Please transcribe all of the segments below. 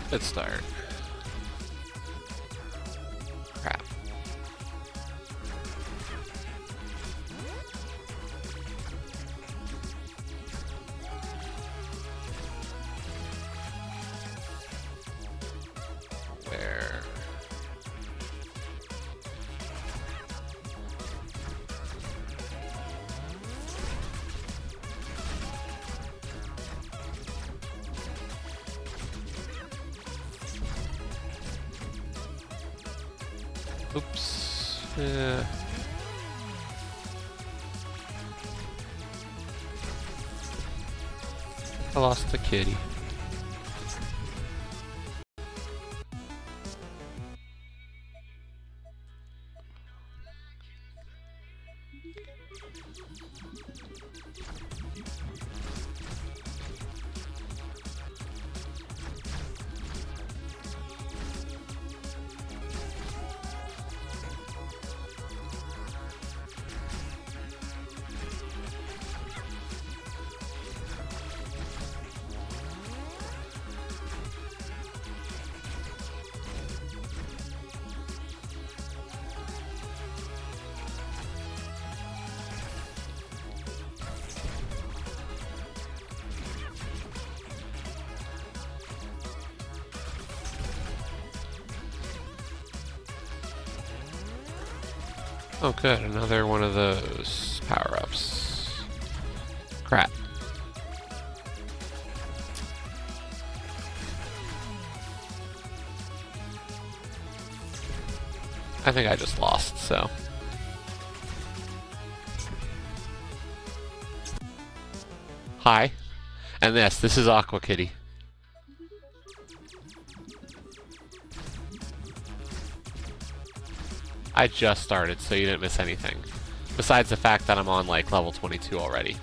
Good start. Crap. Where? Oops. I lost the kitty. Oh good, another one of those power-ups. Crap. I think I just lost, so. Hi. And this is Aqua Kitty. I just started, so you didn't miss anything. Besides the fact that I'm on like level 22 already.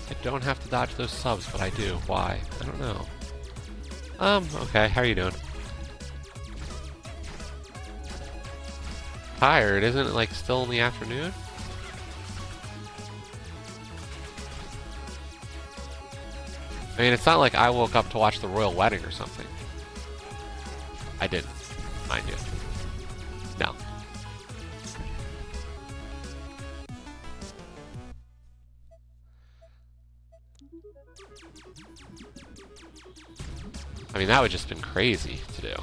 I don't have to dodge those subs, but I do. Why? I don't know. Okay, how are you doing? Tired, isn't it like still in the afternoon? I mean, it's not like I woke up to watch the royal wedding or something. I didn't, mind you. No. I mean, that would just been crazy to do.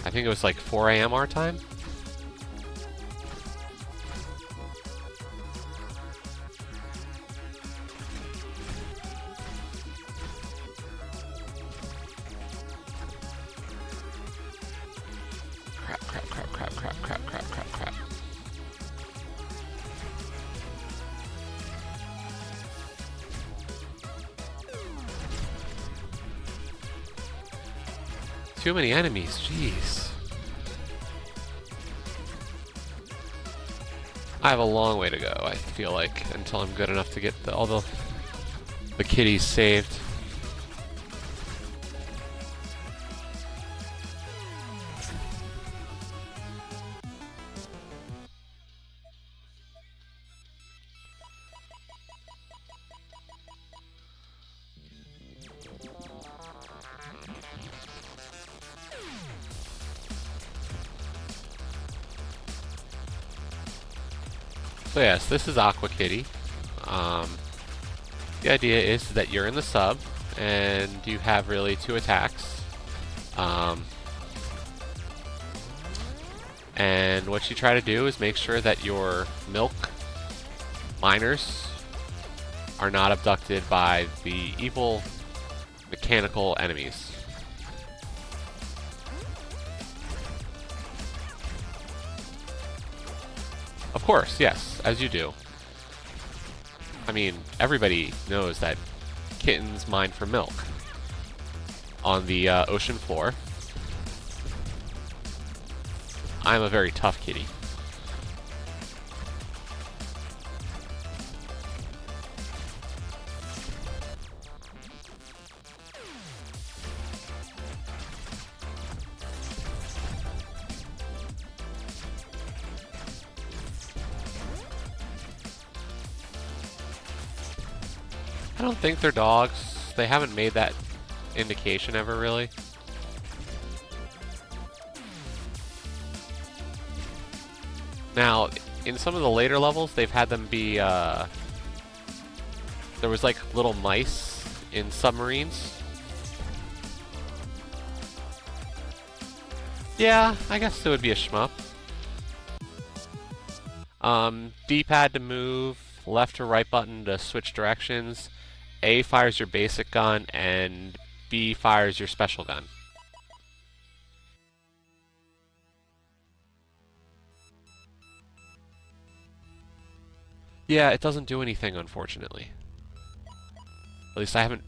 I think it was like 4 AM our time. Crap, crap, crap, crap, crap, crap, crap, crap, crap. Too many enemies, jeez. I have a long way to go, I feel like, until I'm good enough to get all the kitties saved. So yes, this is Aqua Kitty. The idea is that you're in the sub, and you have really 2 attacks. And what you try to do is make sure that your milk miners are not abducted by the evil mechanical enemies. Of course, yes, as you do. I mean, everybody knows that kittens mine for milk on the ocean floor. I'm a very tough kitty. I don't think they're dogs. They haven't made that indication ever, really. Now, in some of the later levels, they've had them be, there was like little mice in submarines. Yeah, I guess it would be a shmup. D-pad to move, left to right button to switch directions. A fires your basic gun, and B fires your special gun. Yeah, it doesn't do anything, unfortunately. At least I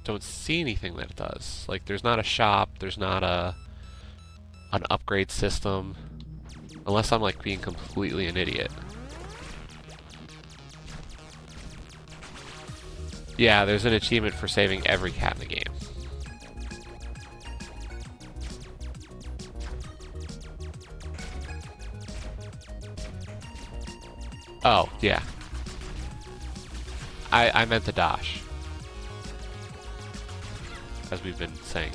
don't see anything that it does. Like, there's not a shop, there's not an upgrade system. Unless I'm, like, being completely an idiot. Yeah, there's an achievement for saving every cat in the game. Oh, yeah. I meant the dash. As we've been saying.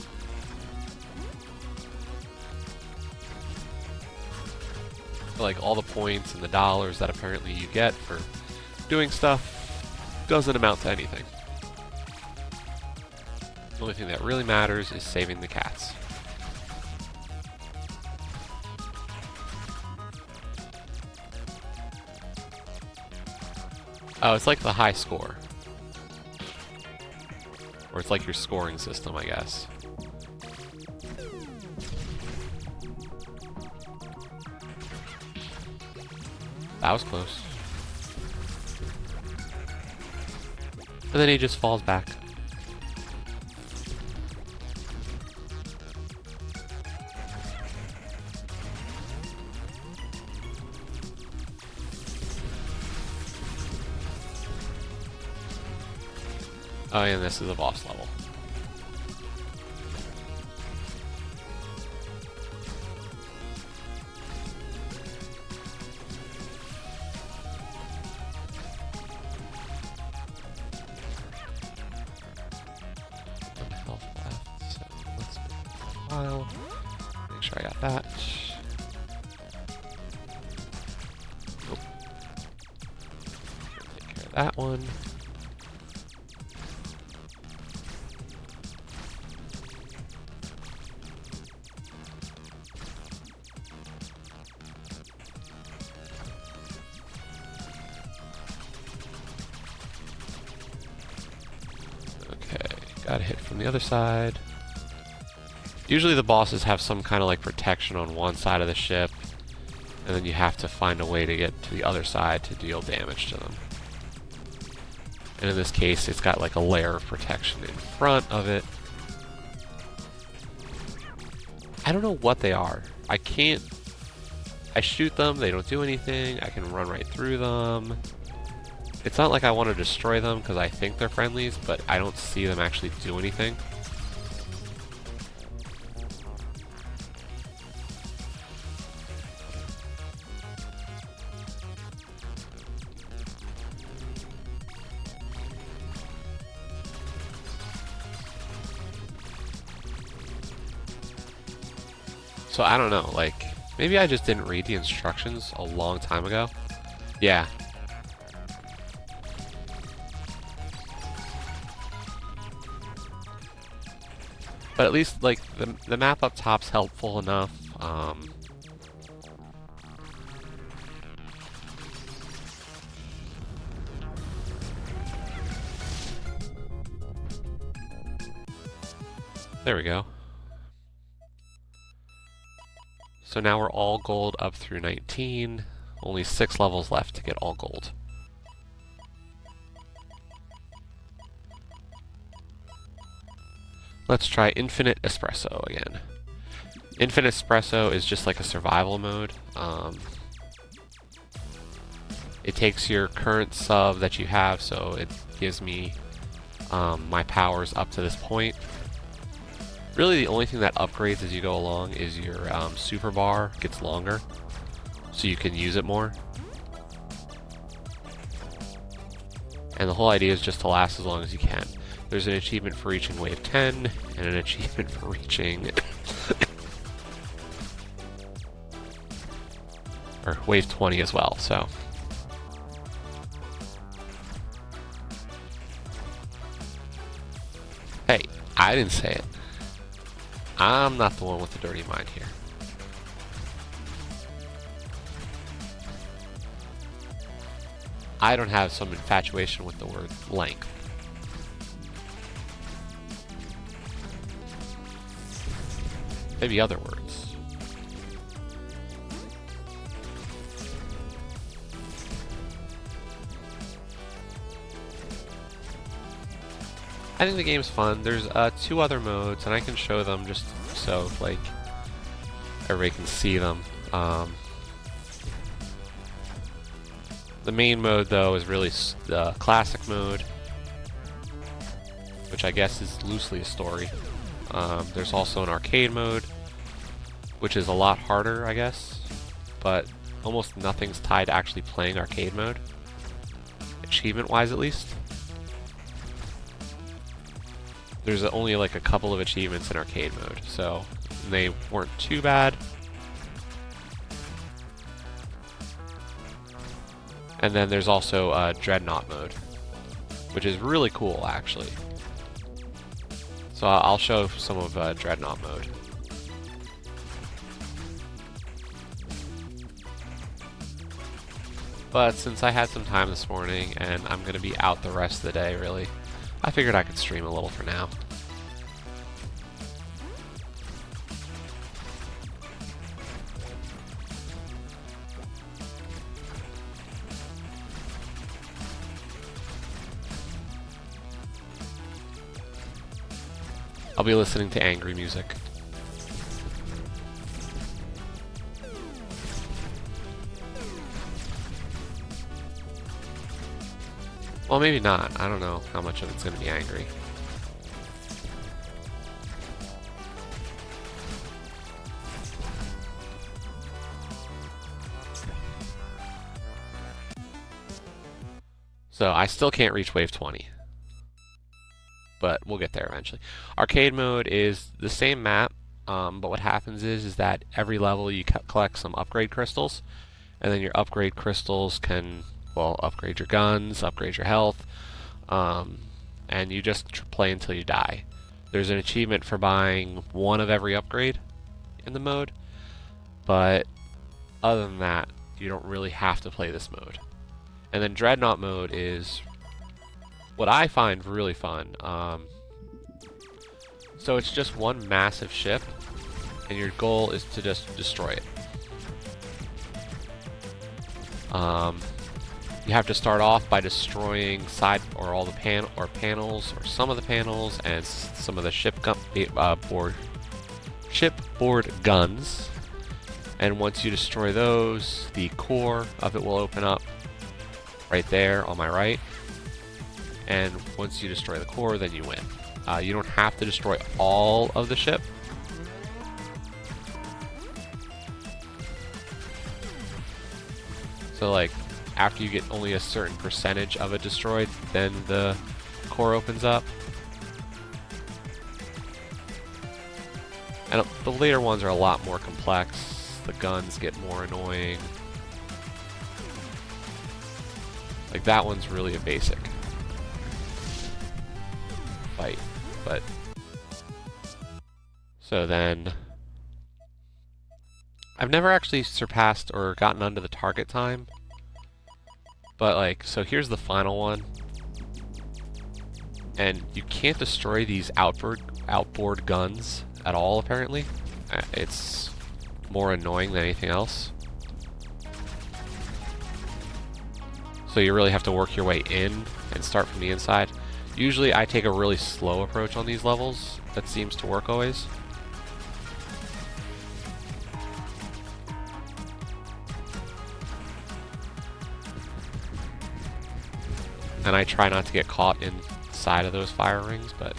Like, all the points and the dollars that apparently you get for doing stuff doesn't amount to anything. The only thing that really matters is saving the cats. Oh, it's like the high score. Or it's like your scoring system, I guess. That was close. And then he just falls back. Oh, and this is a boss level. Make sure I got that. Nope. Take care of that one. Okay, got a hit from the other side. Usually the bosses have some kind of like protection on one side of the ship, and then you have to find a way to get to the other side to deal damage to them. And in this case, it's got like a layer of protection in front of it. I don't know what they are. I shoot them, they don't do anything, I can run right through them. It's not like I want to destroy them because I think they're friendlies, but I don't see them actually do anything. So I don't know, like, maybe I just didn't read the instructions a long time ago. Yeah. But at least, like, the map up top's helpful enough. There we go. So now we're all gold up through 19. Only 6 levels left to get all gold. Let's try Infinite Espresso again. Infinite Espresso is just like a survival mode. It takes your current sub that you have, so it gives me my powers up to this point. Really, the only thing that upgrades as you go along is your super bar gets longer, so you can use it more. And the whole idea is just to last as long as you can. There's an achievement for reaching wave 10, and an achievement for reaching... or wave 20 as well, so... Hey, I didn't say it. I'm not the one with the dirty mind here. I don't have some infatuation with the word length. Maybe other words. I think the game's fun. There's 2 other modes, and I can show them just so, like, everybody can see them. The main mode, though, is really the classic mode, which I guess is loosely a story. There's also an arcade mode, which is a lot harder, I guess, but almost nothing's tied to actually playing arcade mode, achievement-wise at least. There's only like a couple of achievements in arcade mode, so they weren't too bad. And then there's also Dreadnought mode, which is really cool, actually. So I'll show some of Dreadnought mode. But since I had some time this morning, and I'm going to be out the rest of the day, really, I figured I could stream a little for now. I'll be listening to angry music. Well, maybe not. I don't know how much of it's going to be angry. So I still can't reach wave 20. But we'll get there eventually. Arcade mode is the same map, but what happens is that every level you collect some upgrade crystals, and then your upgrade crystals can, well, upgrade your guns, upgrade your health, and you just play until you die. There's an achievement for buying 1 of every upgrade in the mode, but other than that, you don't really have to play this mode. And then Dreadnought mode is what I find really fun. So it's just one massive ship, and your goal is to just destroy it. You have to start off by destroying all the panels, or some of the panels, and some of the shipboard guns. And once you destroy those, the core of it will open up right there on my right. And once you destroy the core, then you win. You don't have to destroy all of the ship. So like, after you get only a certain percentage of it destroyed, then the core opens up. And the later ones are a lot more complex. The guns get more annoying. Like, that one's really a basic fight, but so then I've never actually surpassed or gotten under the target time, but like, so here's the final one, and you can't destroy these outboard outboard guns at all, apparently. It's more annoying than anything else. So you really have to work your way in and start from the inside. Usually I take a really slow approach on these levels. That seems to work always. And I try not to get caught inside of those fire rings, but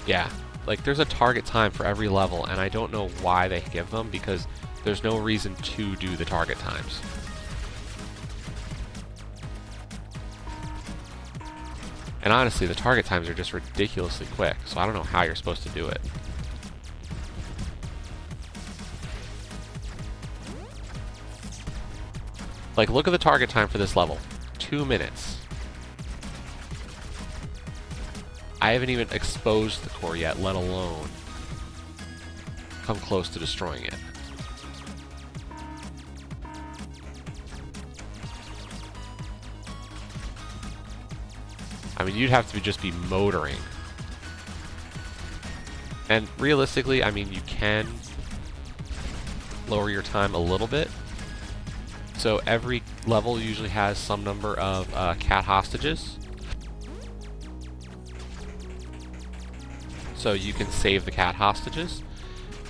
yeah, like there's a target time for every level, and I don't know why they give them, because there's no reason to do the target times. And honestly, the target times are just ridiculously quick, so I don't know how you're supposed to do it. Like, look at the target time for this level. 2 minutes. I haven't even exposed the core yet, let alone come close to destroying it. I mean, you'd have to just be motoring. And realistically, I mean, you can lower your time a little bit. So every level usually has some number of cat hostages. So you can save the cat hostages,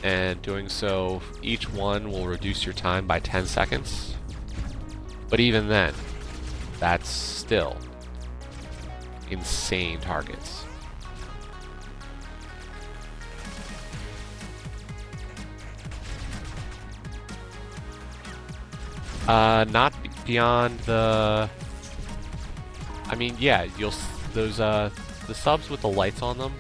and doing so, each one will reduce your time by 10 seconds. But even then, that's still insane targets. Not beyond the... I mean, yeah, those, the subs with the lights on them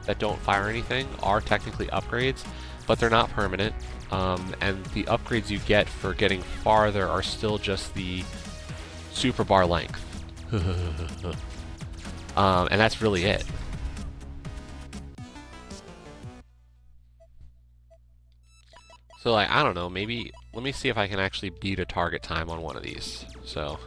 that don't fire anything are technically upgrades, but they're not permanent. And the upgrades you get for getting farther are still just the super bar length. And that's really it. So, like, I don't know, maybe, let me see if I can actually beat a target time on one of these. So,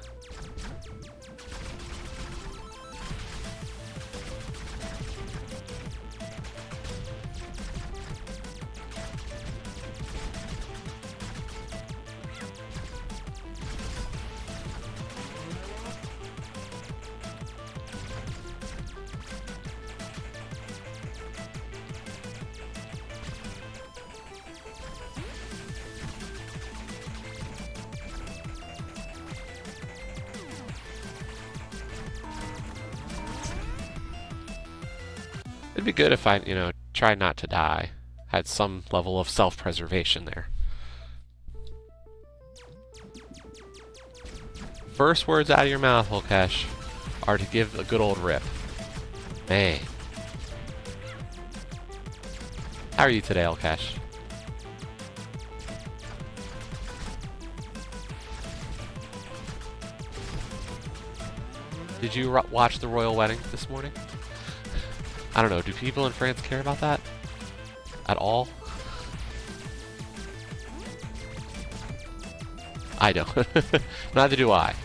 it'd be good if I, you know, tried not to die. Had some level of self-preservation there. First words out of your mouth, Holkesh, are to give a good old rip. Man. How are you today, Holkesh? Did you watch the royal wedding this morning? I don't know, do people in France care about that? At all? I don't. Neither do I.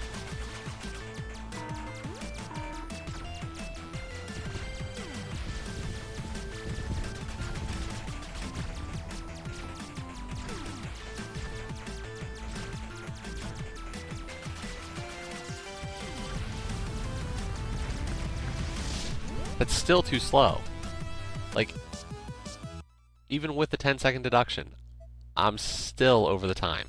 That's still too slow. Like, even with the 10-second deduction, I'm still over the time.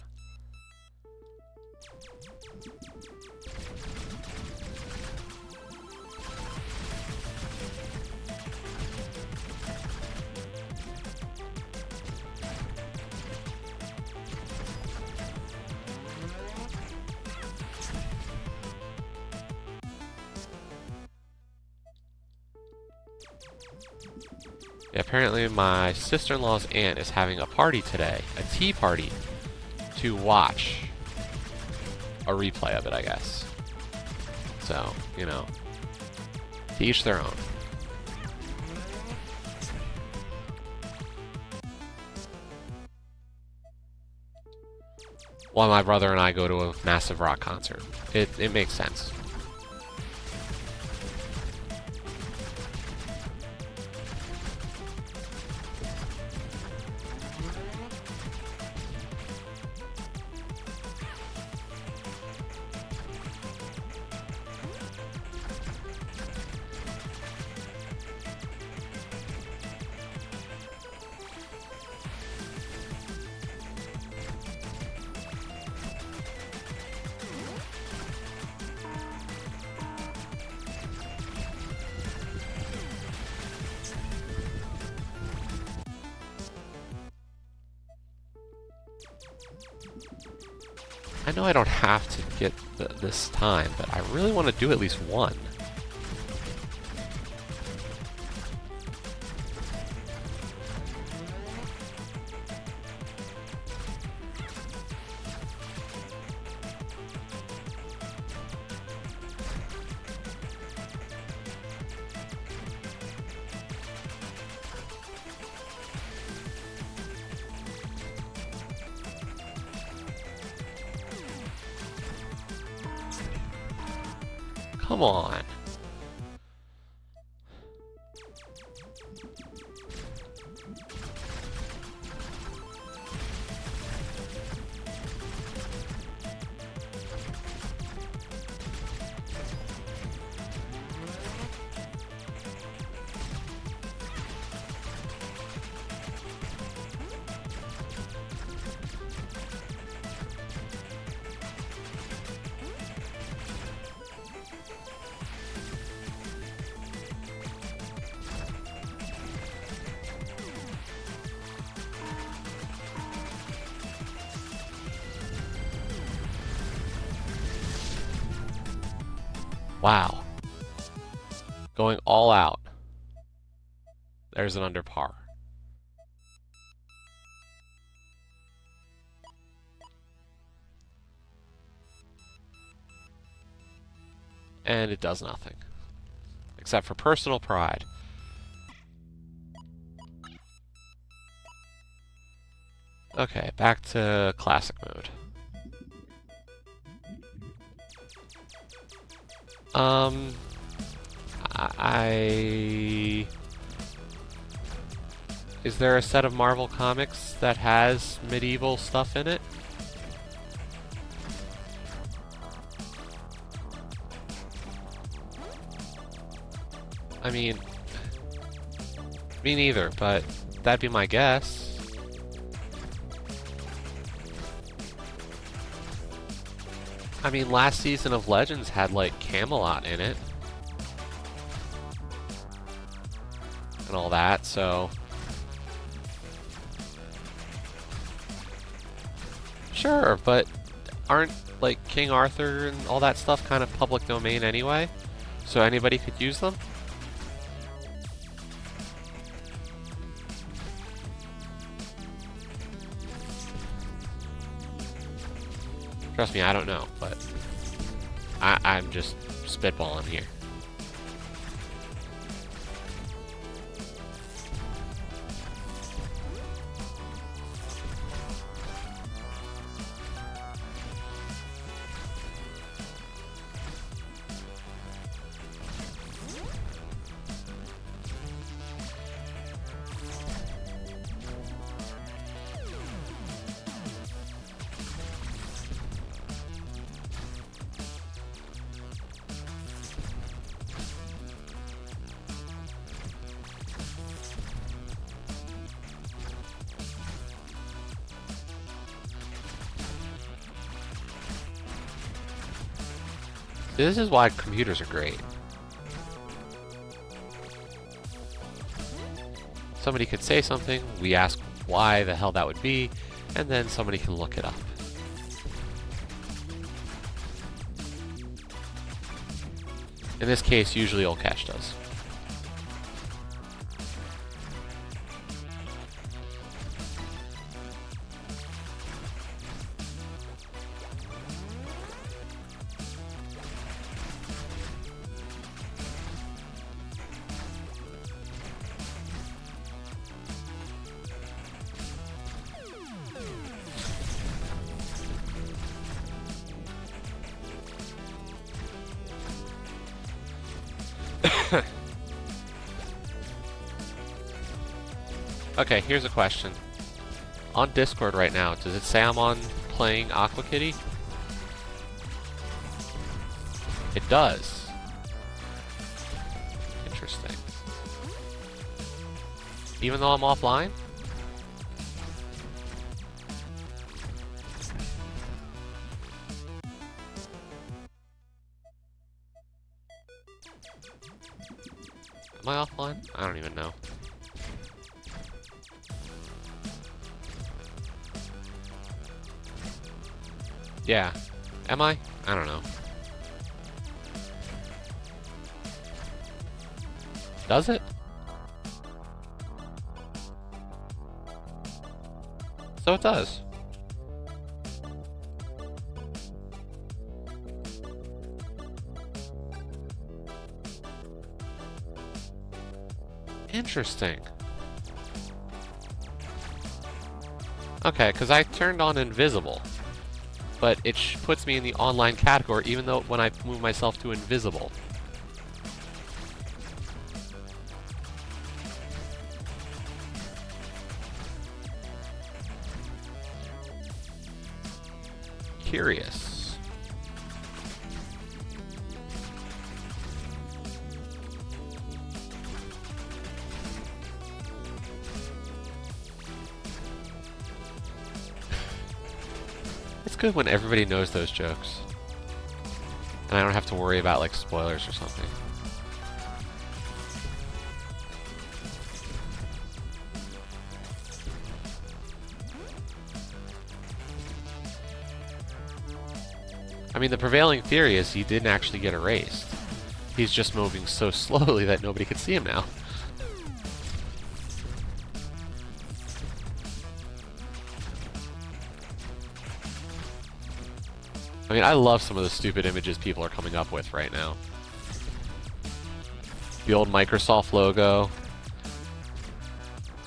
Yeah, apparently my sister-in-law's aunt is having a party today, a tea party, to watch a replay of it, I guess. So, you know, to each their own. While my brother and I go to a massive rock concert. It makes sense. I know I don't have to get this time, but I really want to do at least one. Come on. Wow. Going all out. There's an under par. And it does nothing. Except for personal pride. Okay, back to classic mode. Is there a set of Marvel comics that has medieval stuff in it? I mean, me neither, but that'd be my guess. I mean, last season of Legends had, like, Camelot in it. And all that, so... Sure, but aren't, like, King Arthur and all that stuff kind of public domain anyway? So anybody could use them? Trust me, I don't know, but I'm just spitballing here. This is why computers are great. Somebody could say something, we ask why the hell that would be, and then somebody can look it up. In this case, usually Olkesh does. Okay, here's a question. On Discord right now, does it say I'm on playing Aqua Kitty? It does. Interesting. Even though I'm offline? Am I offline? I don't even know. Yeah. Am I? I don't know. Does it? So it does. Interesting. Okay, because I turned on invisible. But it puts me in the online category even though when I move myself to invisible. Curious. It's good when everybody knows those jokes. And I don't have to worry about, like, spoilers or something. I mean, the prevailing theory is he didn't actually get erased. He's just moving so slowly that nobody can see him now. I mean, I love some of the stupid images people are coming up with right now. The old Microsoft logo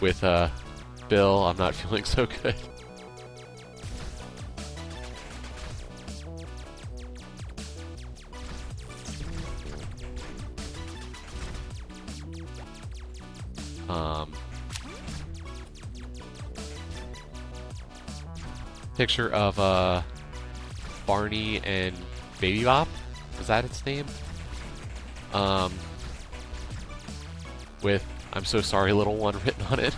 with Bill, I'm not feeling so good. Picture of Barney and Baby Bop, is that its name? With "I'm so sorry, little one" written on it.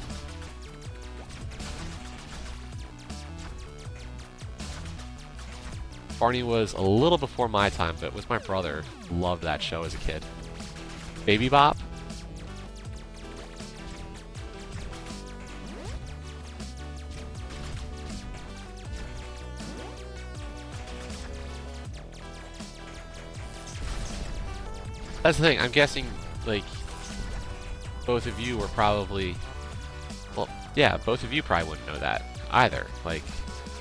Barney was a little before my time, but was my brother. Loved that show as a kid. Baby Bop? That's the thing, I'm guessing, like, both of you were probably... Well, yeah, both of you probably wouldn't know that either. Like,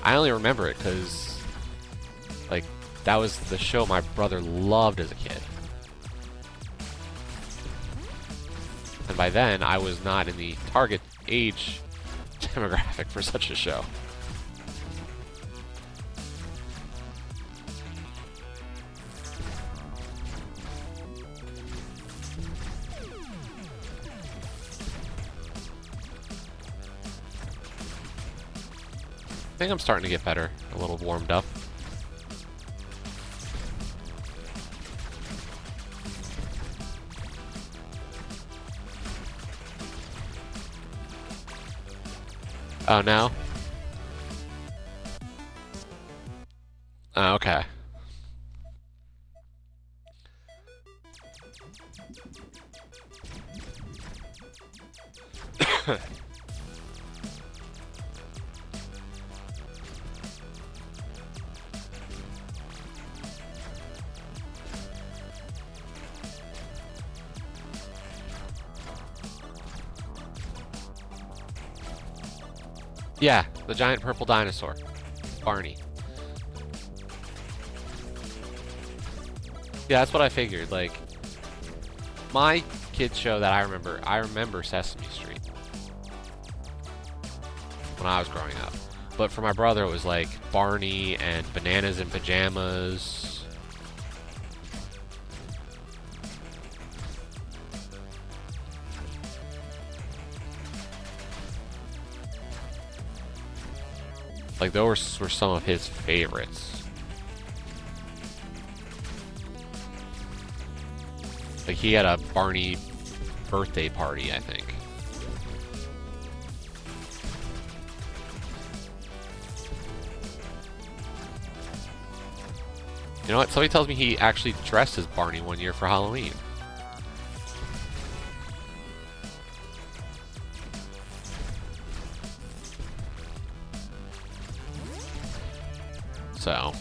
I only remember it because, like, that was the show my brother loved as a kid. And by then, I was not in the target age demographic for such a show. I think I'm starting to get better, a little warmed up. Oh, now? Oh, okay. Yeah, the giant purple dinosaur. Barney. Yeah, that's what I figured. Like, my kids show that I remember Sesame Street when I was growing up. But for my brother, it was like Barney and Bananas in Pajamas. Like, those were some of his favorites. Like, he had a Barney birthday party, I think. You know what? Somebody tells me he actually dressed as Barney one year for Halloween. So,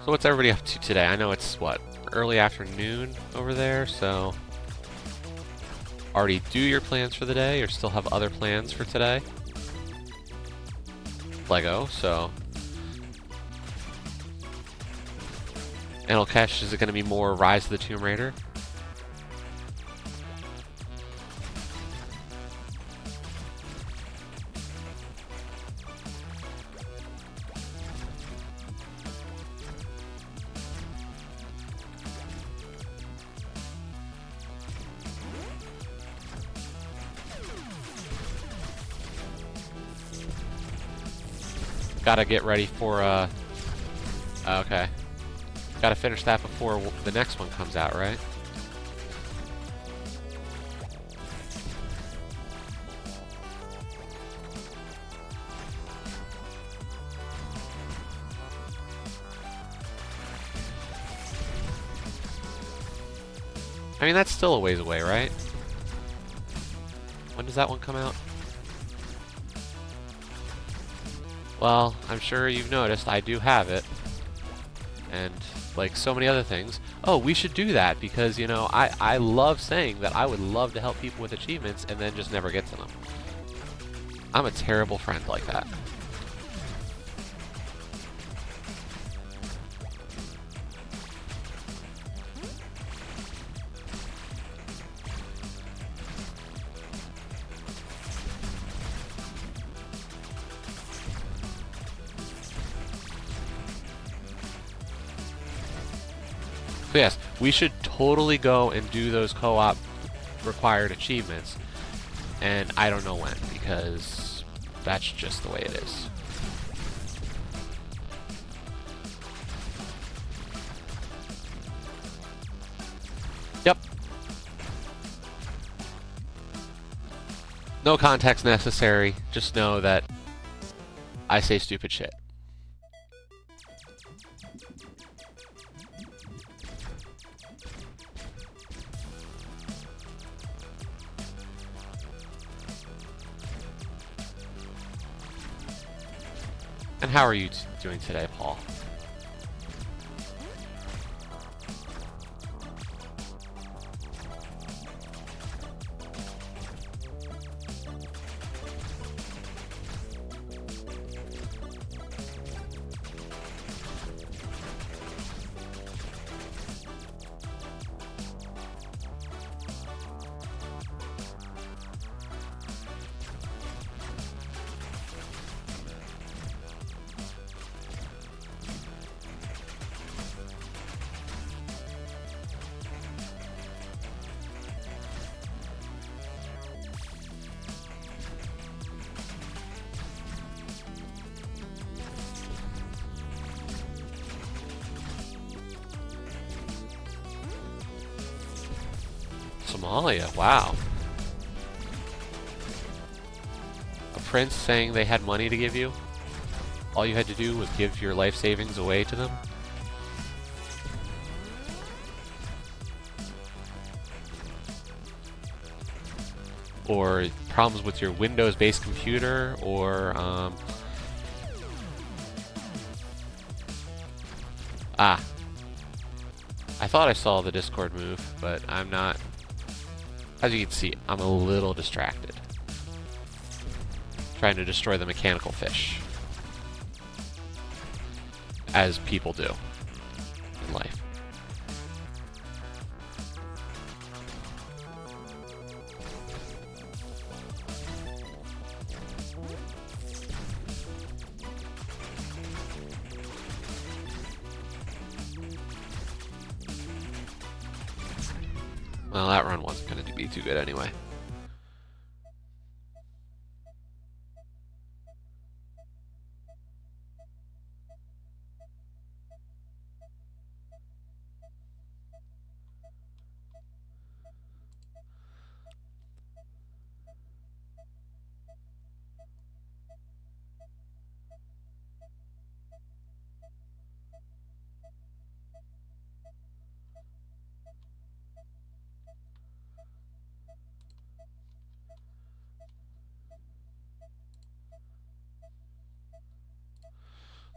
So what's everybody up to today? I know it's, what, early afternoon over there, so... Already do your plans for the day, or still have other plans for today? Lego, so... And Elkesh, is it going to be more Rise of the Tomb Raider? Gotta get ready for, okay. Gotta finish that before the next one comes out, right? I mean, that's still a ways away, right? When does that one come out? Well, I'm sure you've noticed I do have it. And, like so many other things. Oh, we should do that because, you know, I love saying that I would love to help people with achievements and then just never get to them. I'm a terrible friend like that. So yes, we should totally go and do those co-op required achievements, and I don't know when, because that's just the way it is. Yep. No context necessary, just know that I say stupid shit. And how are you doing today, Paul? Somalia, wow. A prince saying they had money to give you? All you had to do was give your life savings away to them? Or problems with your Windows-based computer, or, I thought I saw the Discord move, but I'm not. As you can see, I'm a little distracted. Trying to destroy the mechanical fish. As people do in life. Well, that run wasn't going to be too good anyway.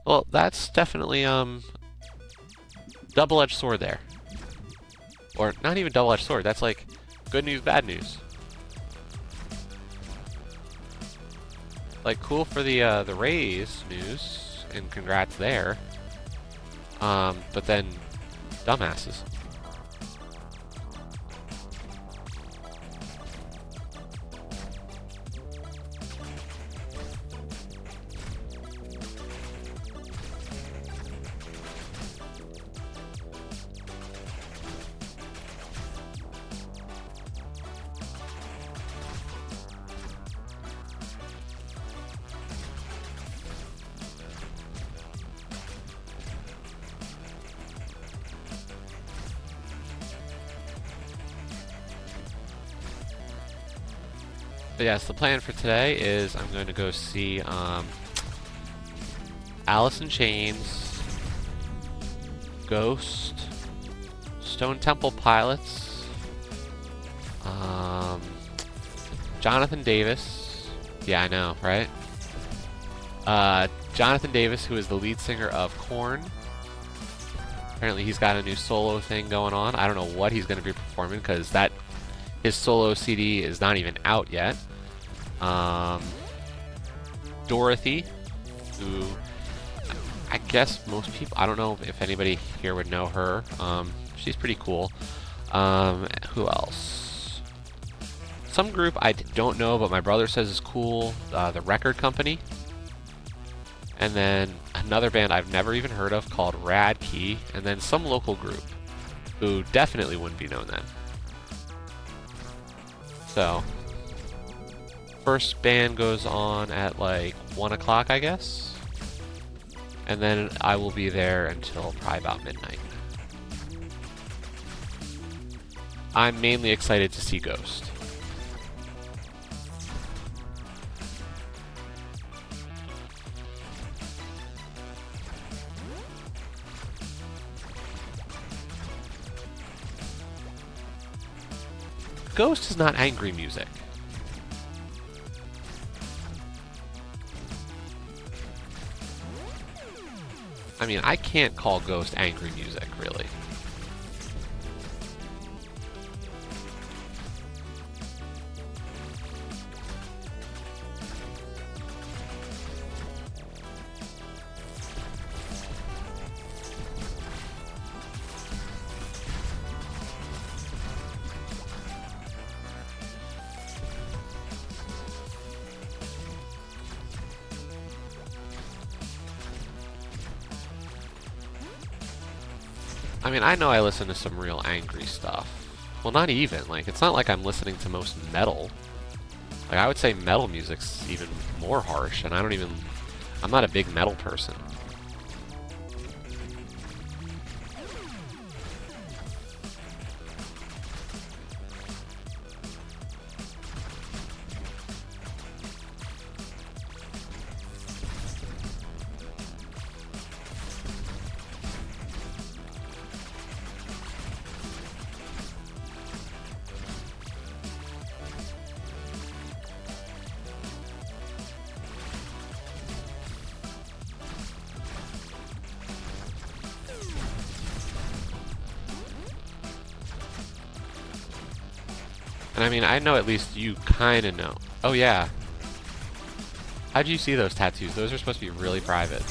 Well, that's definitely, double-edged sword there. Or not even double-edged sword. That's like good news, bad news. Like cool for the raise news, and congrats there. But then dumbasses. But yes, the plan for today is I'm going to go see Alice in Chains, Ghost, Stone Temple Pilots, Jonathan Davis. Yeah, I know, right? Jonathan Davis, who is the lead singer of Korn. Apparently he's got a new solo thing going on. I don't know what he's going to be performing because his solo CD is not even out yet. Dorothy, who I guess most people, I don't know if anybody here would know her. She's pretty cool. Who else? Some group I don't know, but my brother says is cool. The Record Company. And then another band I've never even heard of called Rad Key. And then some local group who definitely wouldn't be known then. So, first band goes on at like 1 o'clock, I guess. And then I will be there until probably about midnight. I'm mainly excited to see Ghost. Ghost is not angry music. I mean, I can't call Ghost angry music, really. I mean, I know I listen to some real angry stuff. Well, not even. Like, it's not like I'm listening to most metal. Like, I would say metal music's even more harsh, and I'm not a big metal person. And I mean, I know at least you kind of know. Oh yeah. How'd you see those tattoos? Those are supposed to be really private.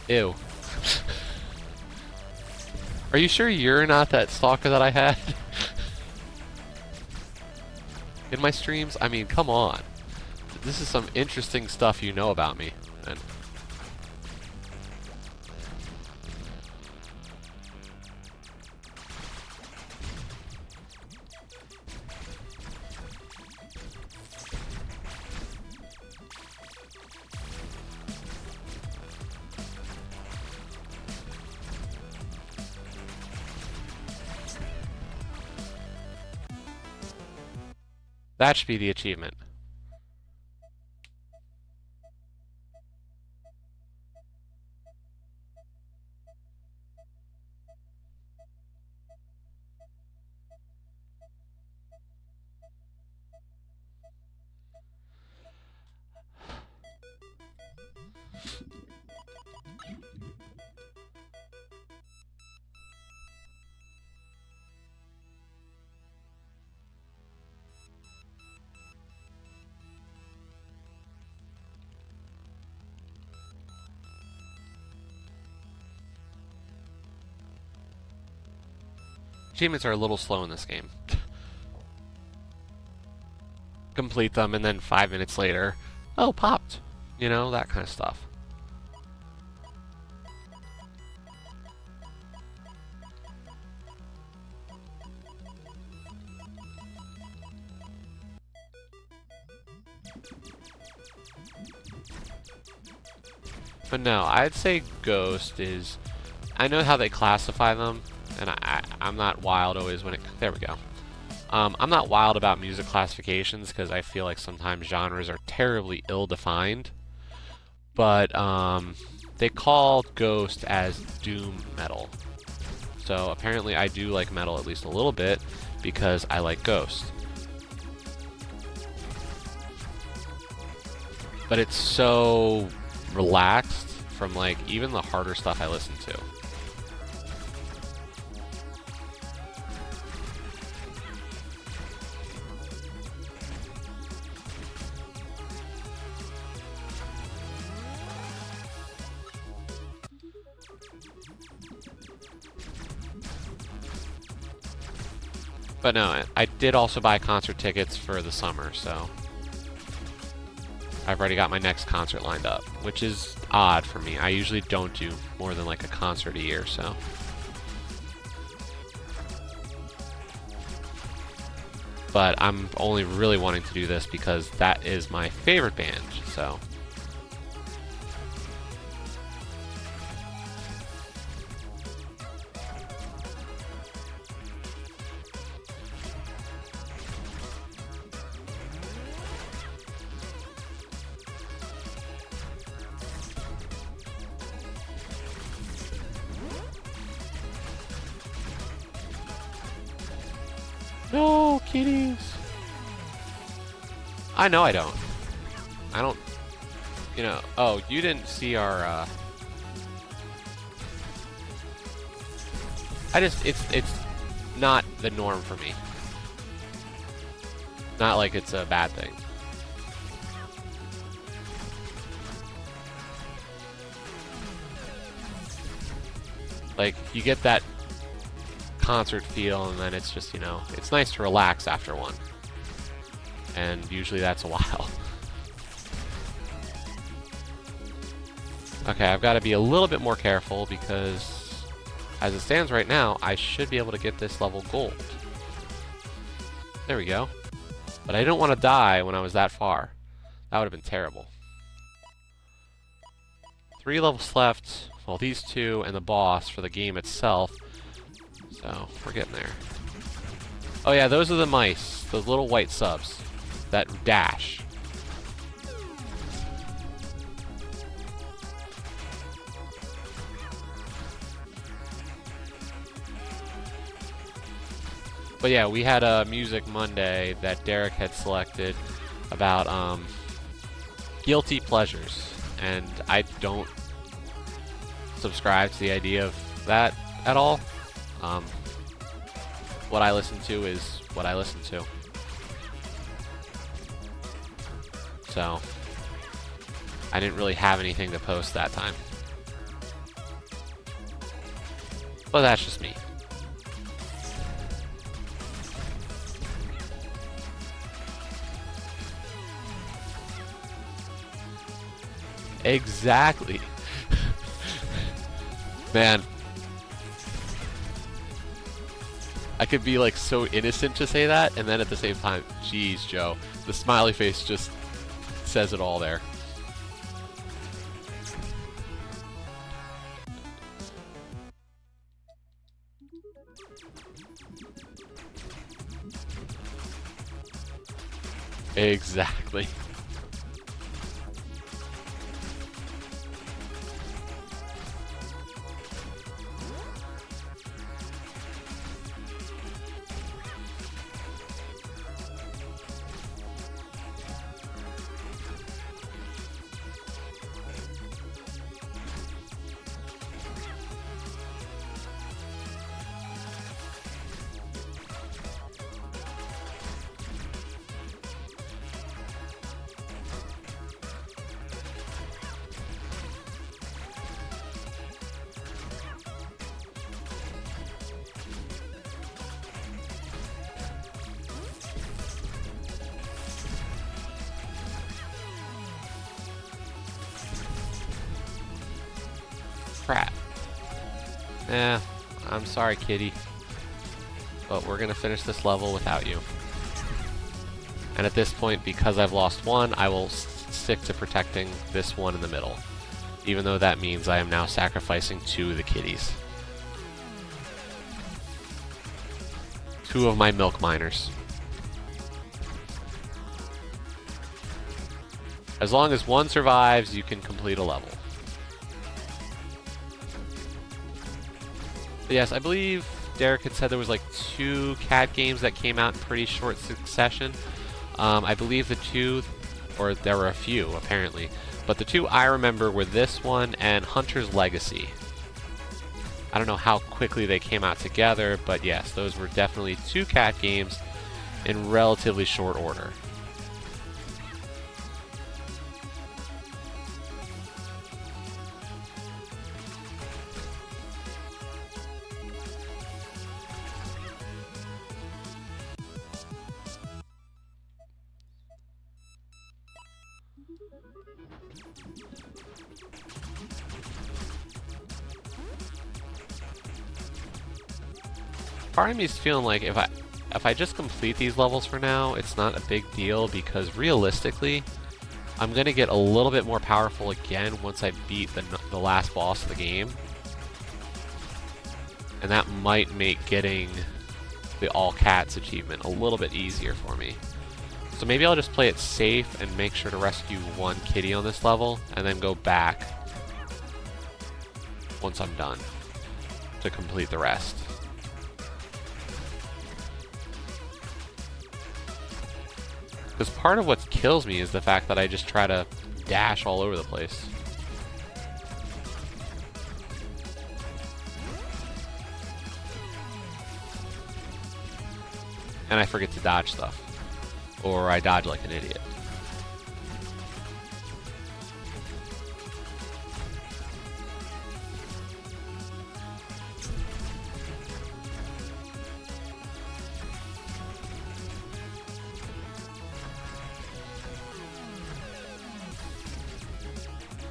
Ew. Are you sure you're not that stalker that I had? In my streams? I mean, come on. This is some interesting stuff you know about me. And that should be the achievement. achievements are a little slow in this game. Complete them, and then 5 minutes later, oh, popped. You know, that kind of stuff. But no, I'd say Ghost is... I know how they classify them, and I'm not wild always when it... There we go. I'm not wild about music classifications because I feel like sometimes genres are terribly ill-defined. But they call Ghost as doom metal. So apparently I do like metal at least a little bit because I like Ghost. But it's so relaxed from like even the harder stuff I listen to. But no, I did also buy concert tickets for the summer, so I've already got my next concert lined up, which is odd for me. I usually don't do more than like a concert a year, so. But I'm only really wanting to do this because that is my favorite band, so. No, kitties! I know I don't. I don't... You know... Oh, you didn't see our, It's not the norm for me. Not like it's a bad thing. Like, you get that concert feel, and then it's just, you know, it's nice to relax after one. And usually that's a while. Okay, I've got to be a little bit more careful because as it stands right now, I should be able to get this level gold. There we go. But I didn't want to die when I was that far. That would have been terrible. 3 levels left. Well, these 2 and the boss for the game itself. So, we're getting there. Oh yeah, those are the mice. Those little white subs. That dash. But yeah, we had a Music Monday that Derek had selected about guilty pleasures. And I don't subscribe to the idea of that at all. What I listen to is what I listen to. So, I didn't really have anything to post that time. But that's just me. Exactly. Man. I could be like so innocent to say that, and then at the same time, geez, Joe, the smiley face just says it all there. Exactly. crap. I'm sorry, kitty. But we're gonna finish this level without you. And at this point, because I've lost one, I will stick to protecting this one in the middle. Even though that means I am now sacrificing 2 of the kitties. 2 of my milk miners. As long as one survives, you can complete a level. But yes, I believe Derek had said there was like 2 cat games that came out in pretty short succession. I believe the 2, or there were a few apparently, but the 2 I remember were this one and Hunter's Legacy. I don't know how quickly they came out together, but yes, those were definitely 2 cat games in relatively short order. Part of me is feeling like if I just complete these levels for now, it's not a big deal, because realistically, I'm gonna get a little bit more powerful again once I beat the last boss of the game, and that might make getting the all cats achievement a little bit easier for me. So maybe I'll just play it safe and make sure to rescue 1 kitty on this level, and then go back once I'm done to complete the rest. Because part of what kills me is the fact that I just try to dash all over the place. And I forget to dodge stuff. Or I dodge like an idiot.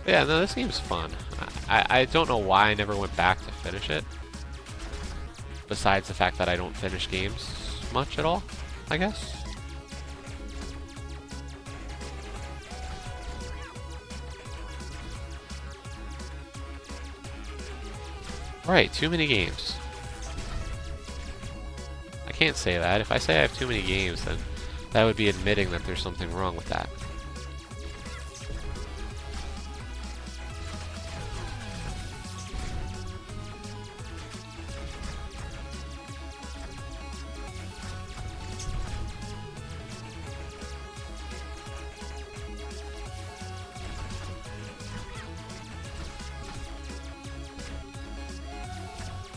Yeah, no, this game's fun. I don't know why I never went back to finish it. Besides the fact that I don't finish games much at all, I guess. Right, too many games. I can't say that. If I say I have too many games, then that would be admitting that there's something wrong with that.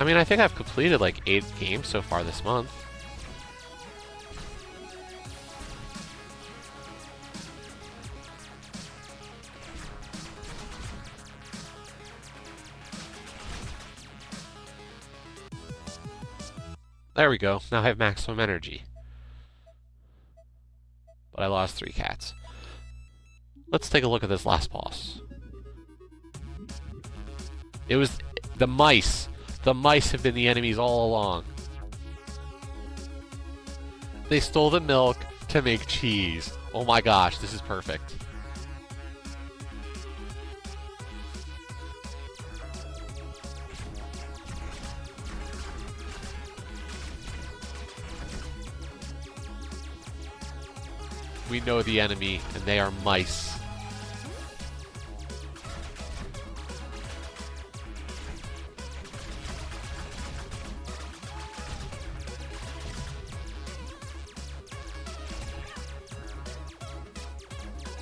I mean, I think I've completed like 8 games so far this month. There we go. Now I have maximum energy. But I lost 3 cats. Let's take a look at this last boss. It was the mice. The mice have been the enemies all along. They stole the milk to make cheese. Oh my gosh, this is perfect. We know the enemy, and they are mice.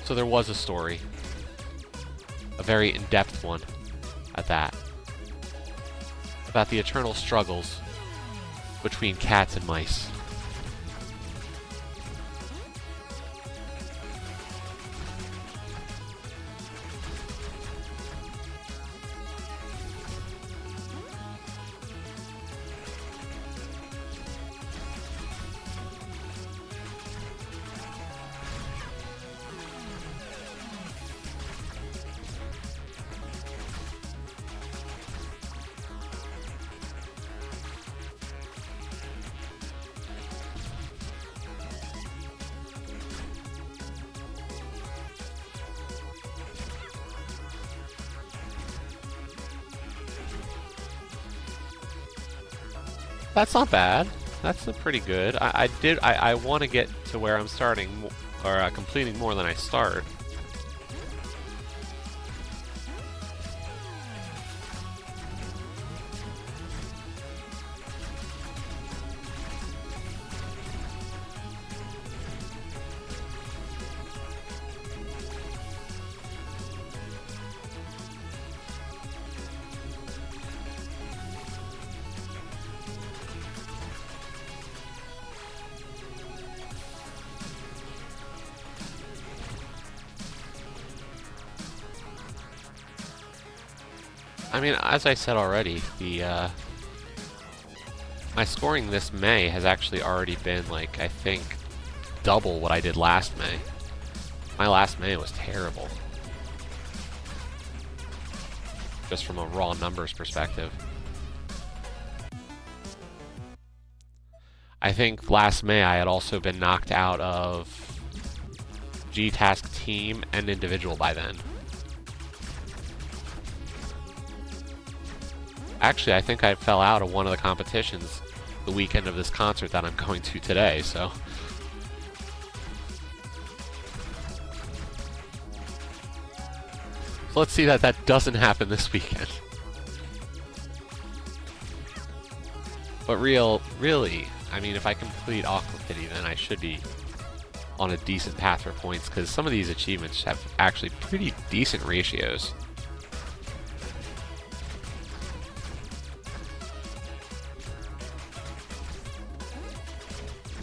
So there was a story. A very in-depth one, at that. About the eternal struggles between cats and mice. That's not bad. That's a pretty good. I want to get to where I'm starting, or completing more than I start. I mean, as I said already, my scoring this May has actually already been, like, I think, double what I did last May. My last May was terrible. Just from a raw numbers perspective. I think last May I had also been knocked out of G-Task team and individual by then. Actually, I think I fell out of one of the competitions the weekend of this concert that I'm going to today, so... So let's see that that doesn't happen this weekend. But really, I mean, if I complete Aqua Kitty, then I should be on a decent path for points, because some of these achievements have actually pretty decent ratios.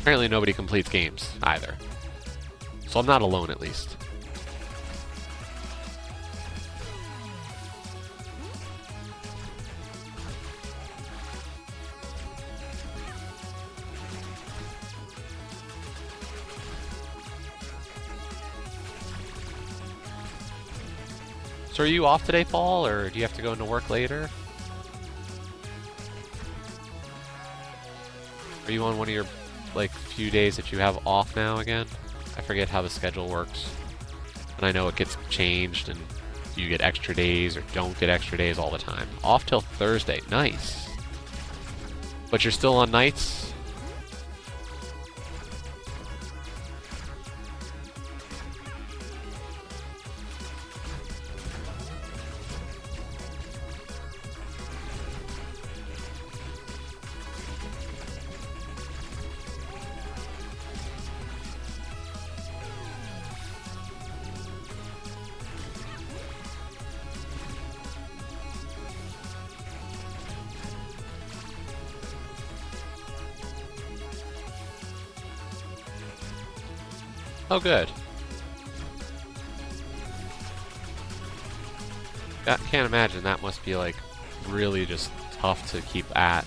Apparently nobody completes games, either. So I'm not alone, at least. So are you off today, Paul, or do you have to go into work later? Are you on one of your like few days that you have off now again? I forget how the schedule works. And I know it gets changed and you get extra days or don't get extra days all the time. Off till Thursday. Nice. But you're still on nights? Oh, good. I can't imagine that must be, like, really just tough to keep at.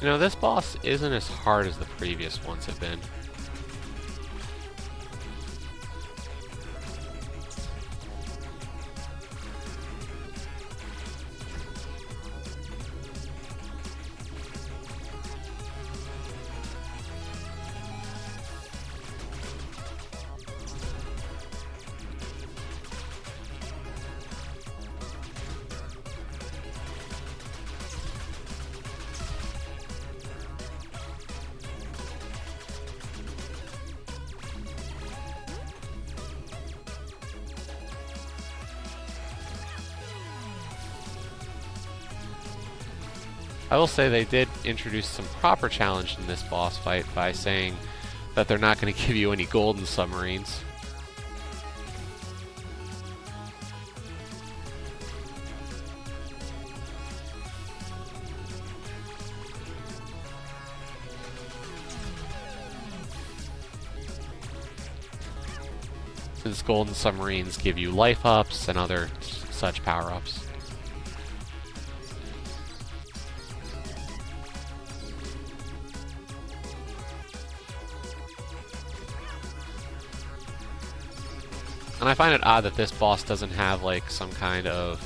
You know, this boss isn't as hard as the previous ones have been. I will say they did introduce some proper challenge in this boss fight by saying that they're not going to give you any golden submarines. Since golden submarines give you life ups and other such power ups. And I find it odd that this boss doesn't have like some kind of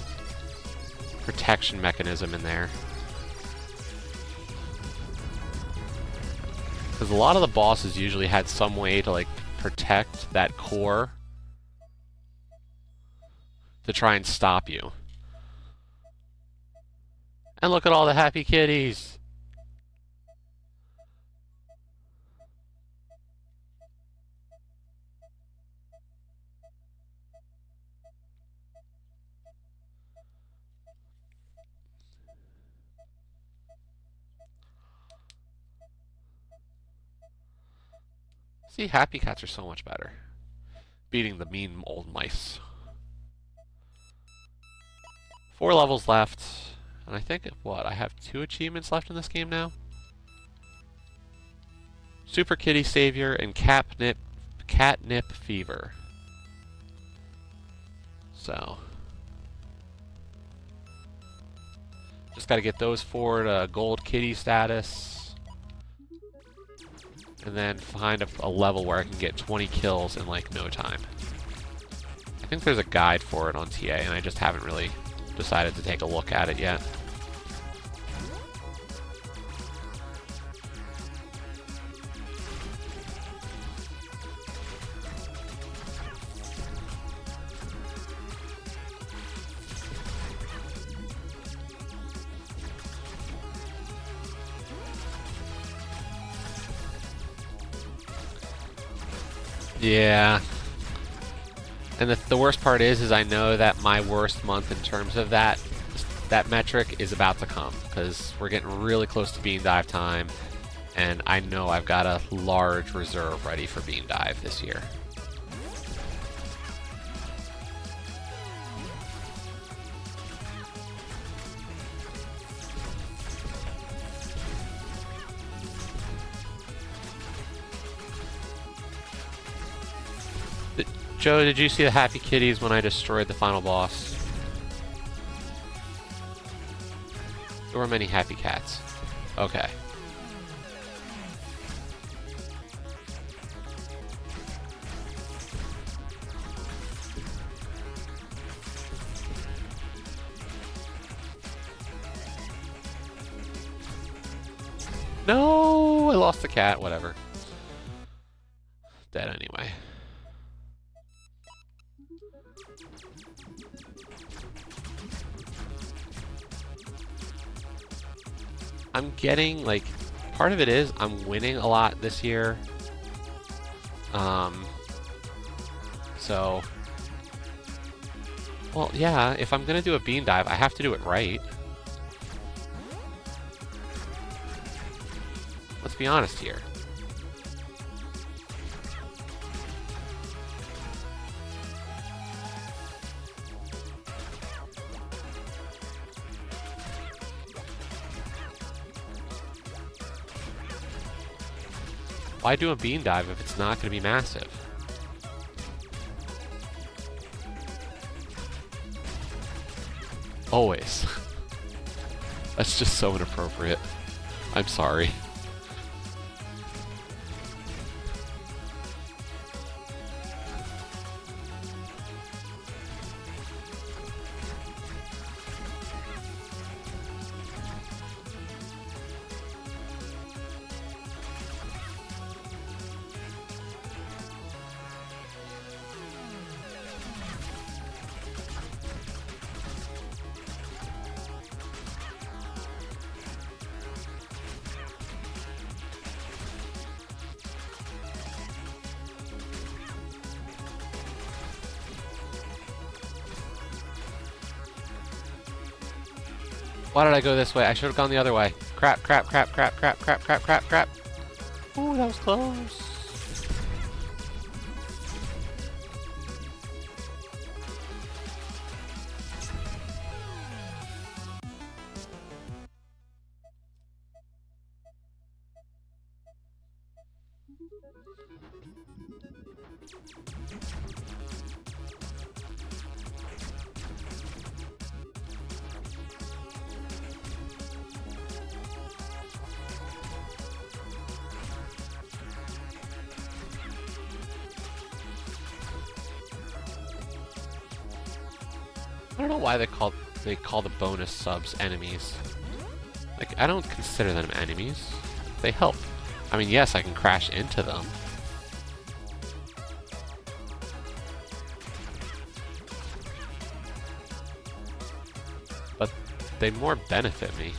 protection mechanism in there. Because a lot of the bosses usually had some way to like protect that core to try and stop you. And look at all the happy kitties! See, happy cats are so much better. Beating the mean old mice. 4 levels left. And I think, what, I have 2 achievements left in this game now? Super Kitty Savior and Catnip Fever. So. Just gotta get those 4 to Gold Kitty status. And then find a level where I can get 20 kills in like no time. I think there's a guide for it on TA, and I just haven't really decided to take a look at it yet. Yeah. And the worst part is I know that my worst month in terms of that metric is about to come, because we're getting really close to Bean Dive time, and I know I've got a large reserve ready for Bean Dive this year. Joe, did you see the happy kitties when I destroyed the final boss? There were many happy cats. Okay. No, I lost the cat, whatever. Dead anyway. I'm getting, like, part of it is I'm winning a lot this year. So, well, yeah, if I'm gonna do a Bean Dive, I have to do it right. Let's be honest here. Why do a Bean Dive if it's not going to be massive? Always. That's just so inappropriate. I'm sorry. Why did I go this way? I should have gone the other way. Crap, crap, crap, crap, crap, crap, crap, crap, crap. Ooh, that was close. I don't know why they call the bonus subs enemies. Like, I don't consider them enemies. They help. I mean, yes, I can crash into them. But they more benefit me.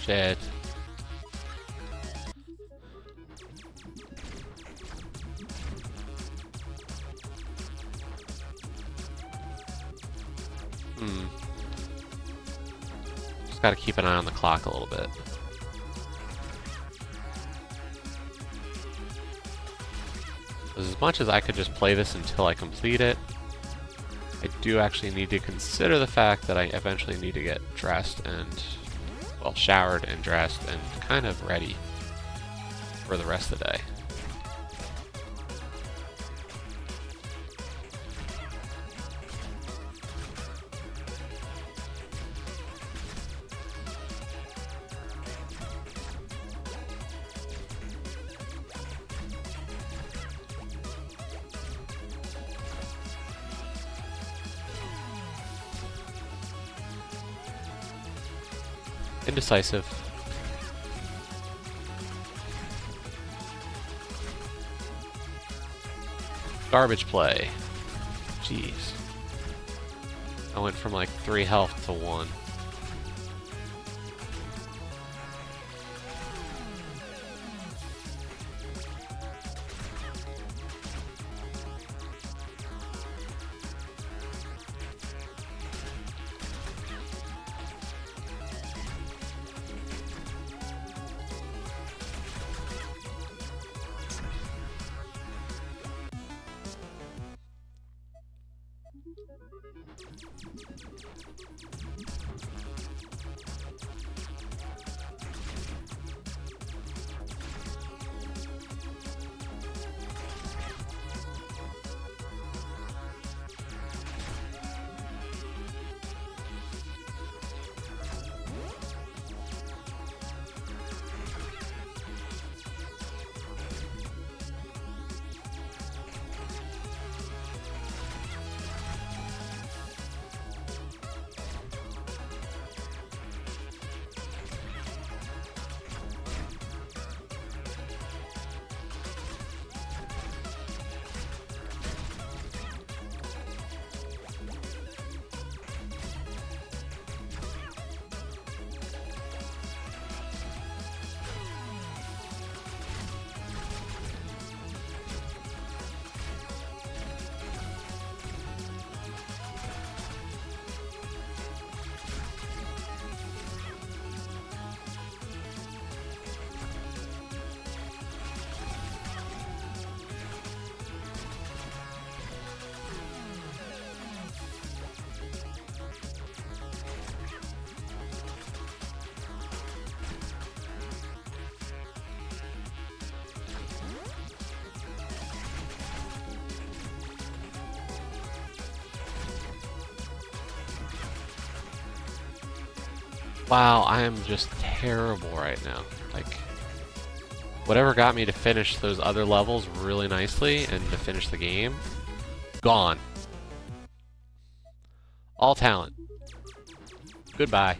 Shit. Just gotta keep an eye on the clock a little bit. As much as I could just play this until I complete it, I do actually need to consider the fact that I eventually need to get dressed and, well, showered and dressed and kind of ready for the rest of the day. Indecisive. Garbage play. Jeez. I went from like 3 health to 1. Wow, I am just terrible right now. Like, whatever got me to finish those other levels really nicely and to finish the game, gone. All talent. Goodbye.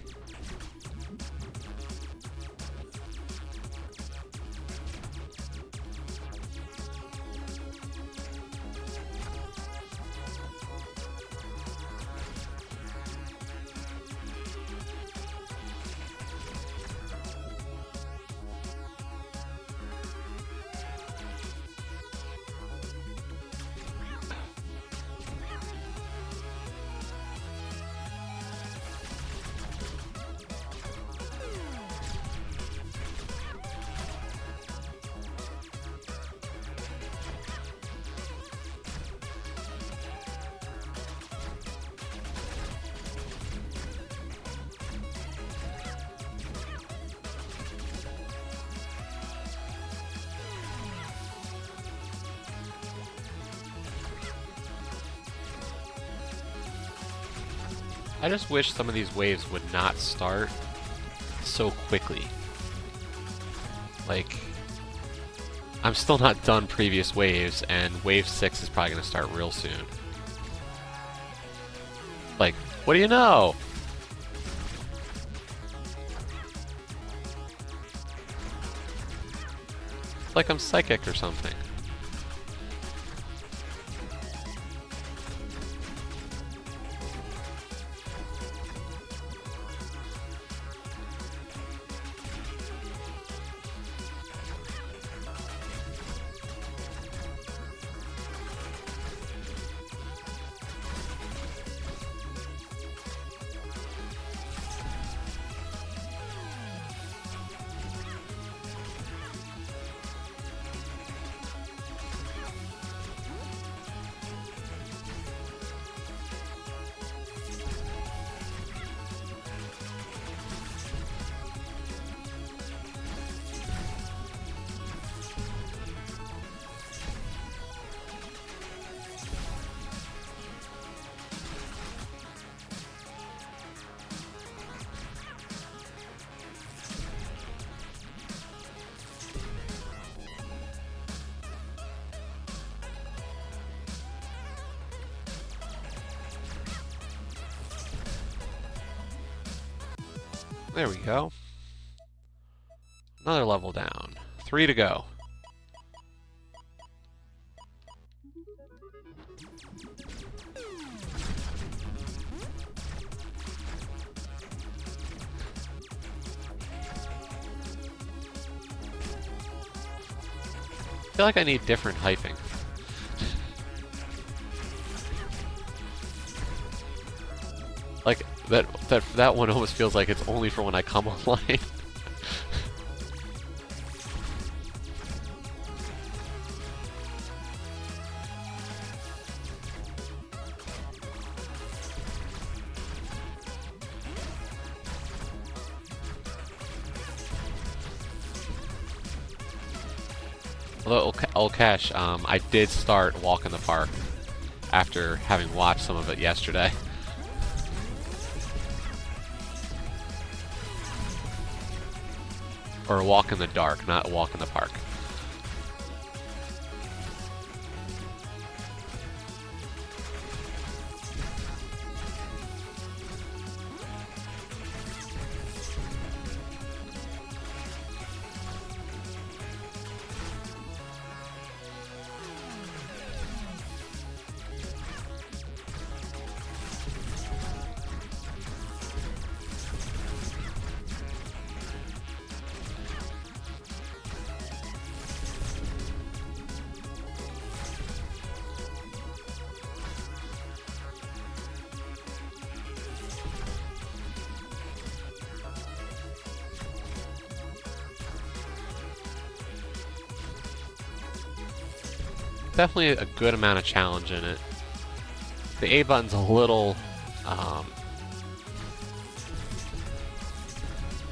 I just wish some of these waves would not start so quickly. Like, I'm still not done previous waves, and wave 6 is probably going to start real soon. Like, what do you know? It's like I'm psychic or something. There we go. Another level down. 3 to go. I feel like I need different hyping. Like, that one almost feels like it's only for when I come online. Although, Old Cash, I did start Walk in the Park after having watched some of it yesterday. Or Walk in the Dark, not Walk in the Park. Definitely a good amount of challenge in it. The A button's a little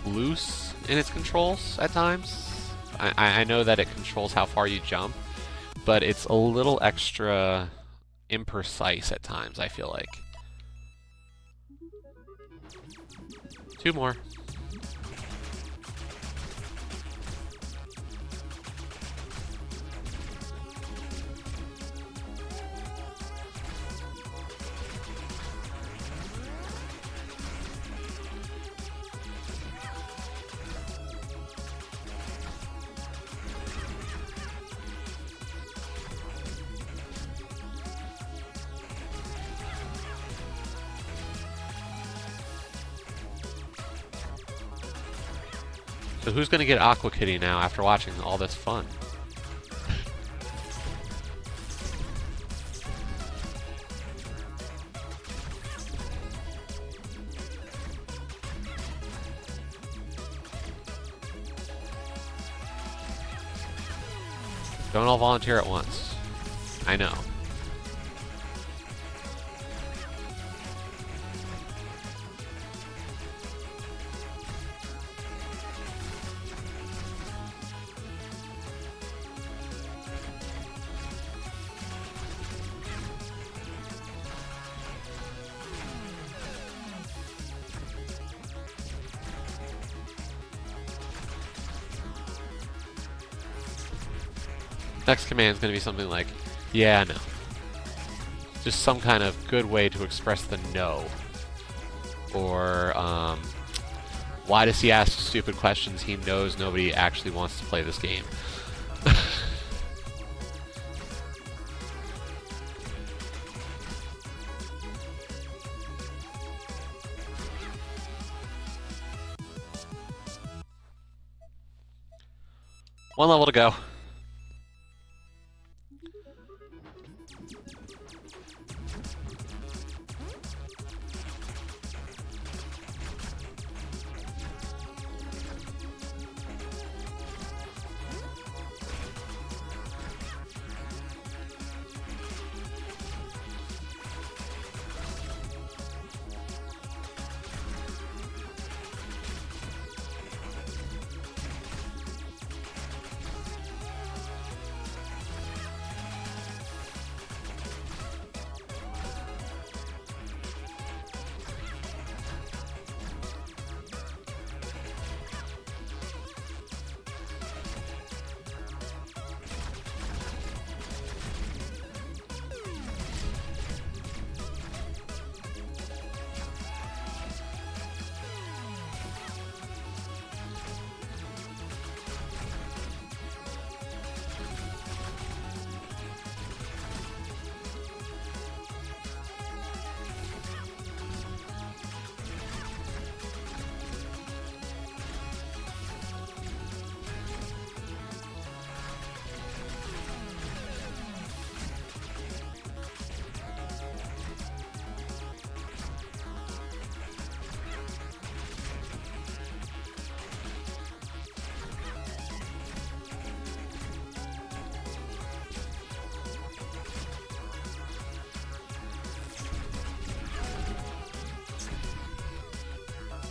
loose in its controls at times. I know that it controls how far you jump, but it's a little extra imprecise at times, I feel like. 2 more. So who's gonna get Aqua Kitty now after watching all this fun? Don't all volunteer at once. I know. Next command is going to be something like, yeah, no. Just some kind of good way to express the no. Or, why does he ask stupid questions? He knows nobody actually wants to play this game. One level to go.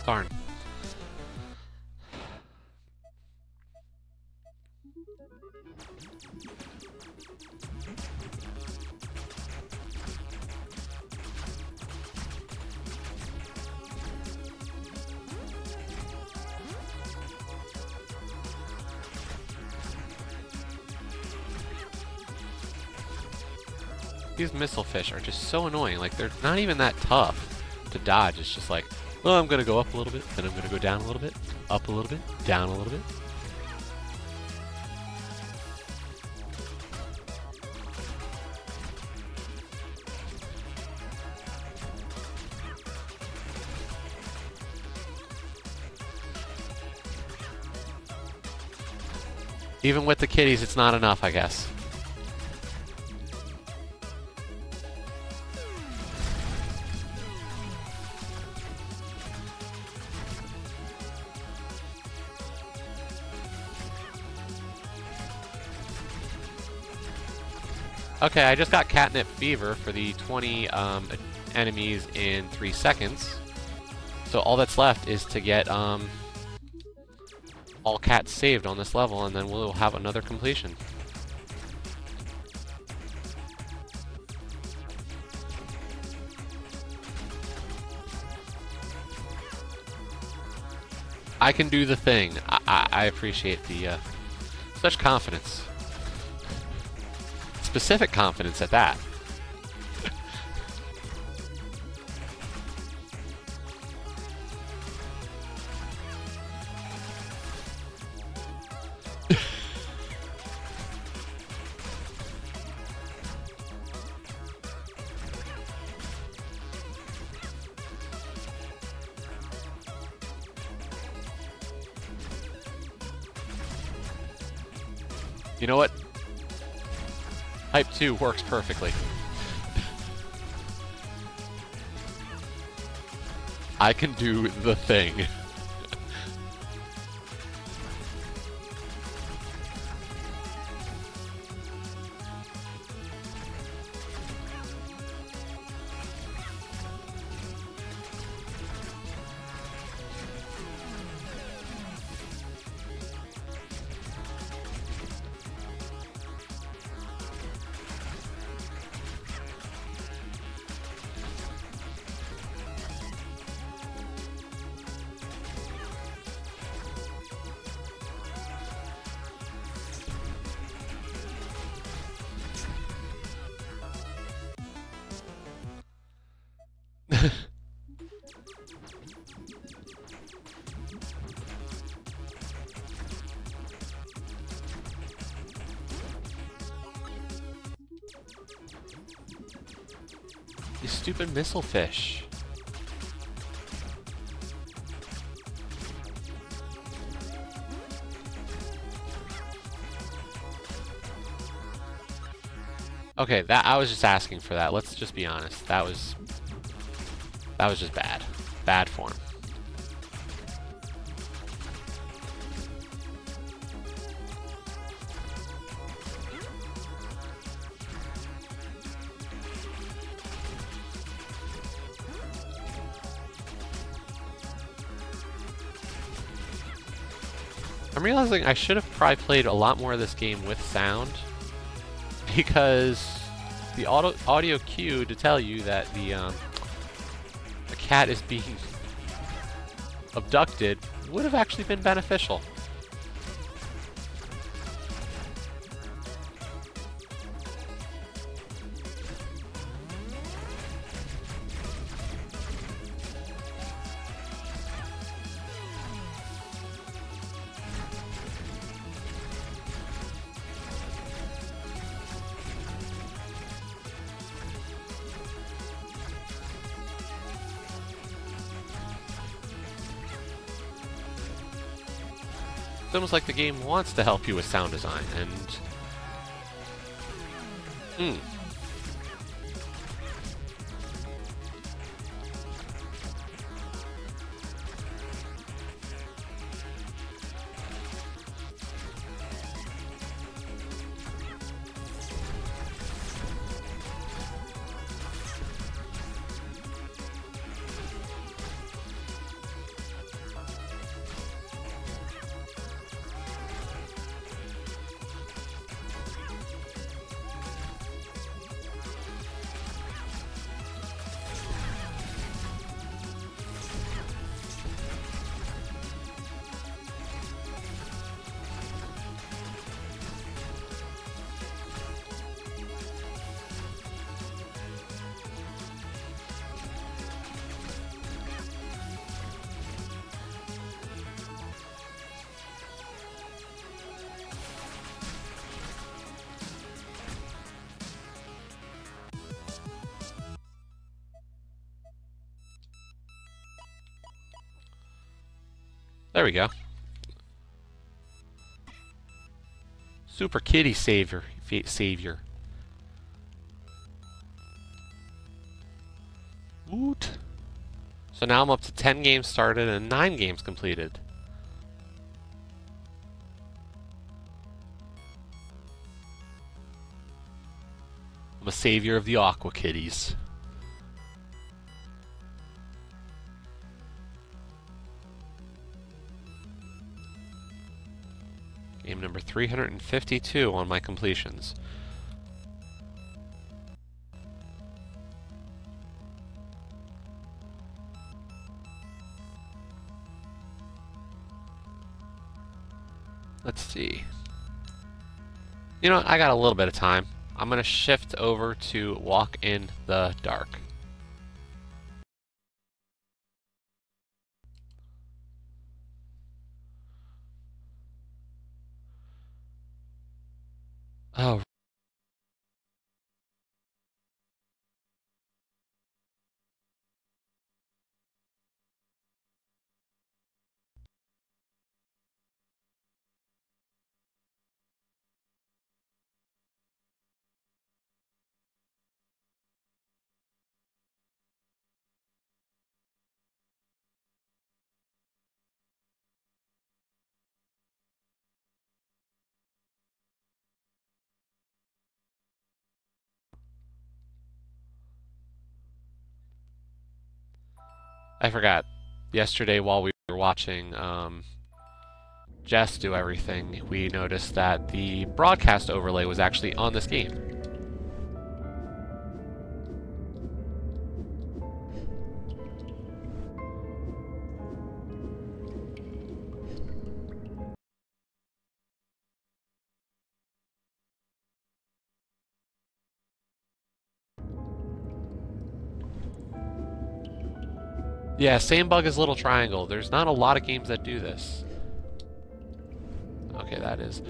Darn. These missile fish are just so annoying. Like, they're not even that tough to dodge. It's just like, well, I'm gonna go up a little bit, then I'm gonna go down a little bit, up a little bit, down a little bit. Even with the kitties, it's not enough, I guess. Okay, I just got catnip fever for the 20 enemies in 3 seconds. So all that's left is to get all cats saved on this level, and then we'll have another completion. I can do the thing. I appreciate the such confidence. Specific confidence at that. You know what? Type 2 works perfectly. I can do the thing. You stupid missile fish. Okay, that I was just asking for that. Let's just be honest. That was just bad. Bad form. I'm realizing I should have probably played a lot more of this game with sound, because the audio cue to tell you that the cat is being abducted would have actually been beneficial. It's almost like the game wants to help you with sound design, and... There we go. Super Kitty Savior. Woot. So now I'm up to 10 games started and 9 games completed. I'm a savior of the Aqua Kitties. Game number 352 on my completions. Let's see. You know, I got a little bit of time. I'm going to shift over to Walk in the Dark. Oh. I forgot. Yesterday while we were watching Jess do everything, we noticed that the broadcast overlay was actually on this game. Yeah, same bug as Little Triangle. There's not a lot of games that do this. Okay, that is.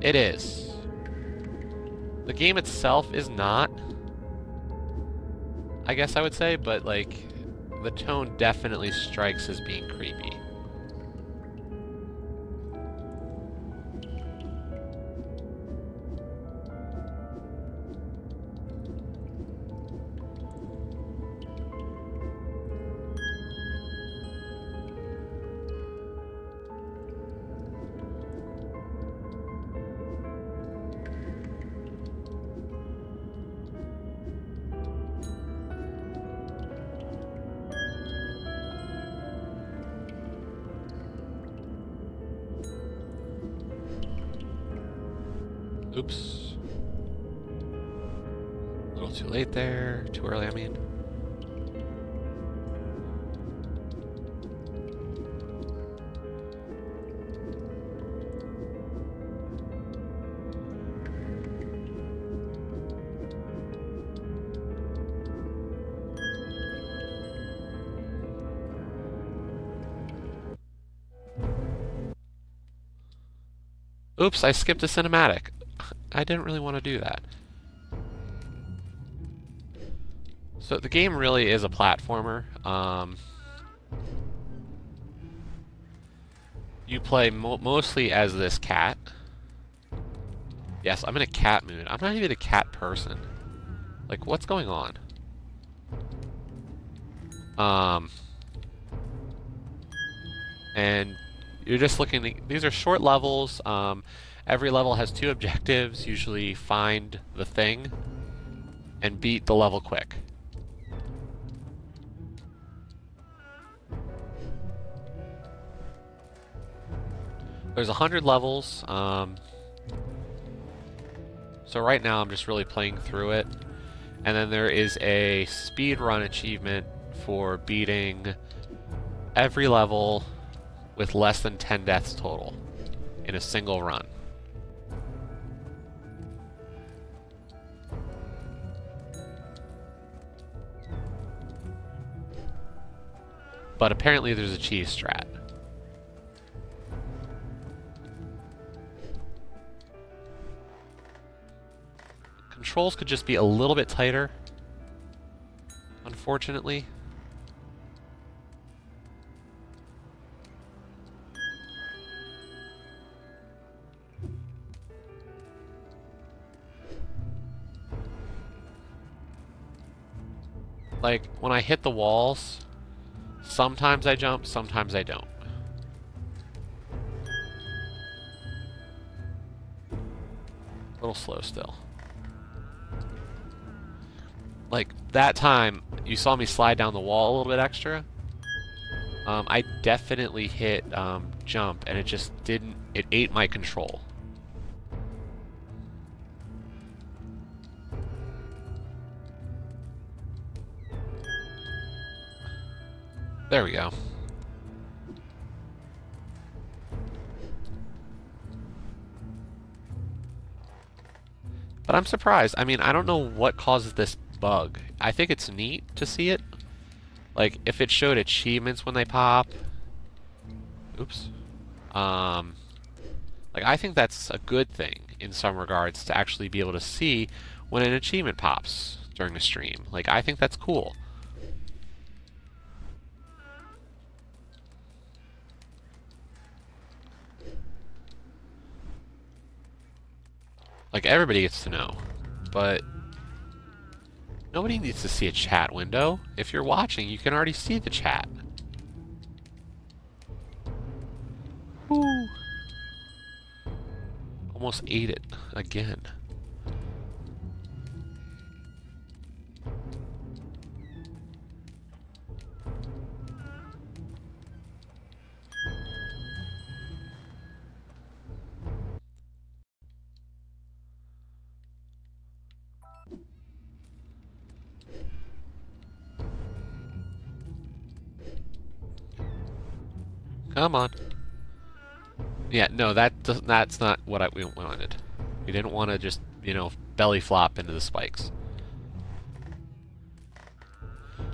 It is. The game itself is not, I guess I would say, but like, the tone definitely strikes as being creepy. Oops. A little too late there. Too early, I mean. Oops, I skipped a cinematic. I didn't really want to do that. So the game really is a platformer. You play mostly as this cat. Yes, I'm in a cat mood. I'm not even a cat person. Like, what's going on? And you're just looking at, these are short levels. Every level has 2 objectives, usually find the thing and beat the level quick. There's 100 levels, so right now I'm just really playing through it. And then there is a speed run achievement for beating every level with less than 10 deaths total in a single run. But apparently there's a cheese strat. Controls could just be a little bit tighter, unfortunately. Like, when I hit the walls, sometimes I jump, sometimes I don't. A little slow still. Like, that time, you saw me slide down the wall a little bit extra. I definitely hit jump, and it just didn't, it ate my control. There we go. But I'm surprised. I mean, I don't know what causes this bug. I think it's neat to see it. Like, if it showed achievements when they pop. Oops. Like, I think that's a good thing in some regards to actually be able to see when an achievement pops during a stream. Like, I think that's cool. Like, everybody gets to know, but nobody needs to see a chat window. If you're watching, you can already see the chat. Woo! Almost ate it again. Come on. Yeah, no, that's not what we wanted. We didn't want to just, you know, belly flop into the spikes.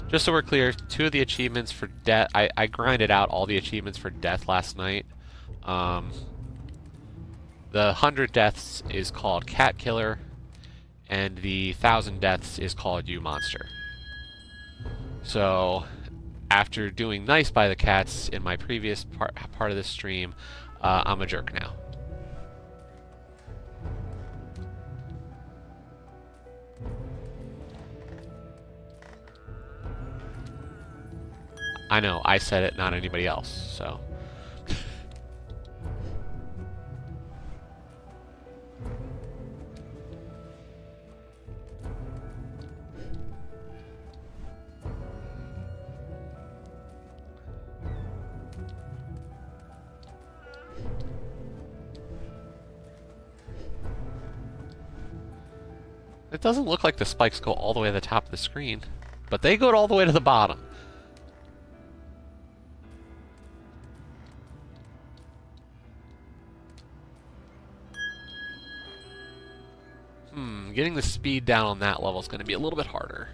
Just so we're clear, 2 of the achievements for death, I grinded out all the achievements for death last night. The 100 deaths is called Cat Killer, and the 1,000 deaths is called You Monster. So, after doing nice by the cats in my previous part of this stream, I'm a jerk now. I know, I said it, not anybody else, so... It doesn't look like the spikes go all the way to the top of the screen, but they go all the way to the bottom. Getting the speed down on that level is going to be a little bit harder.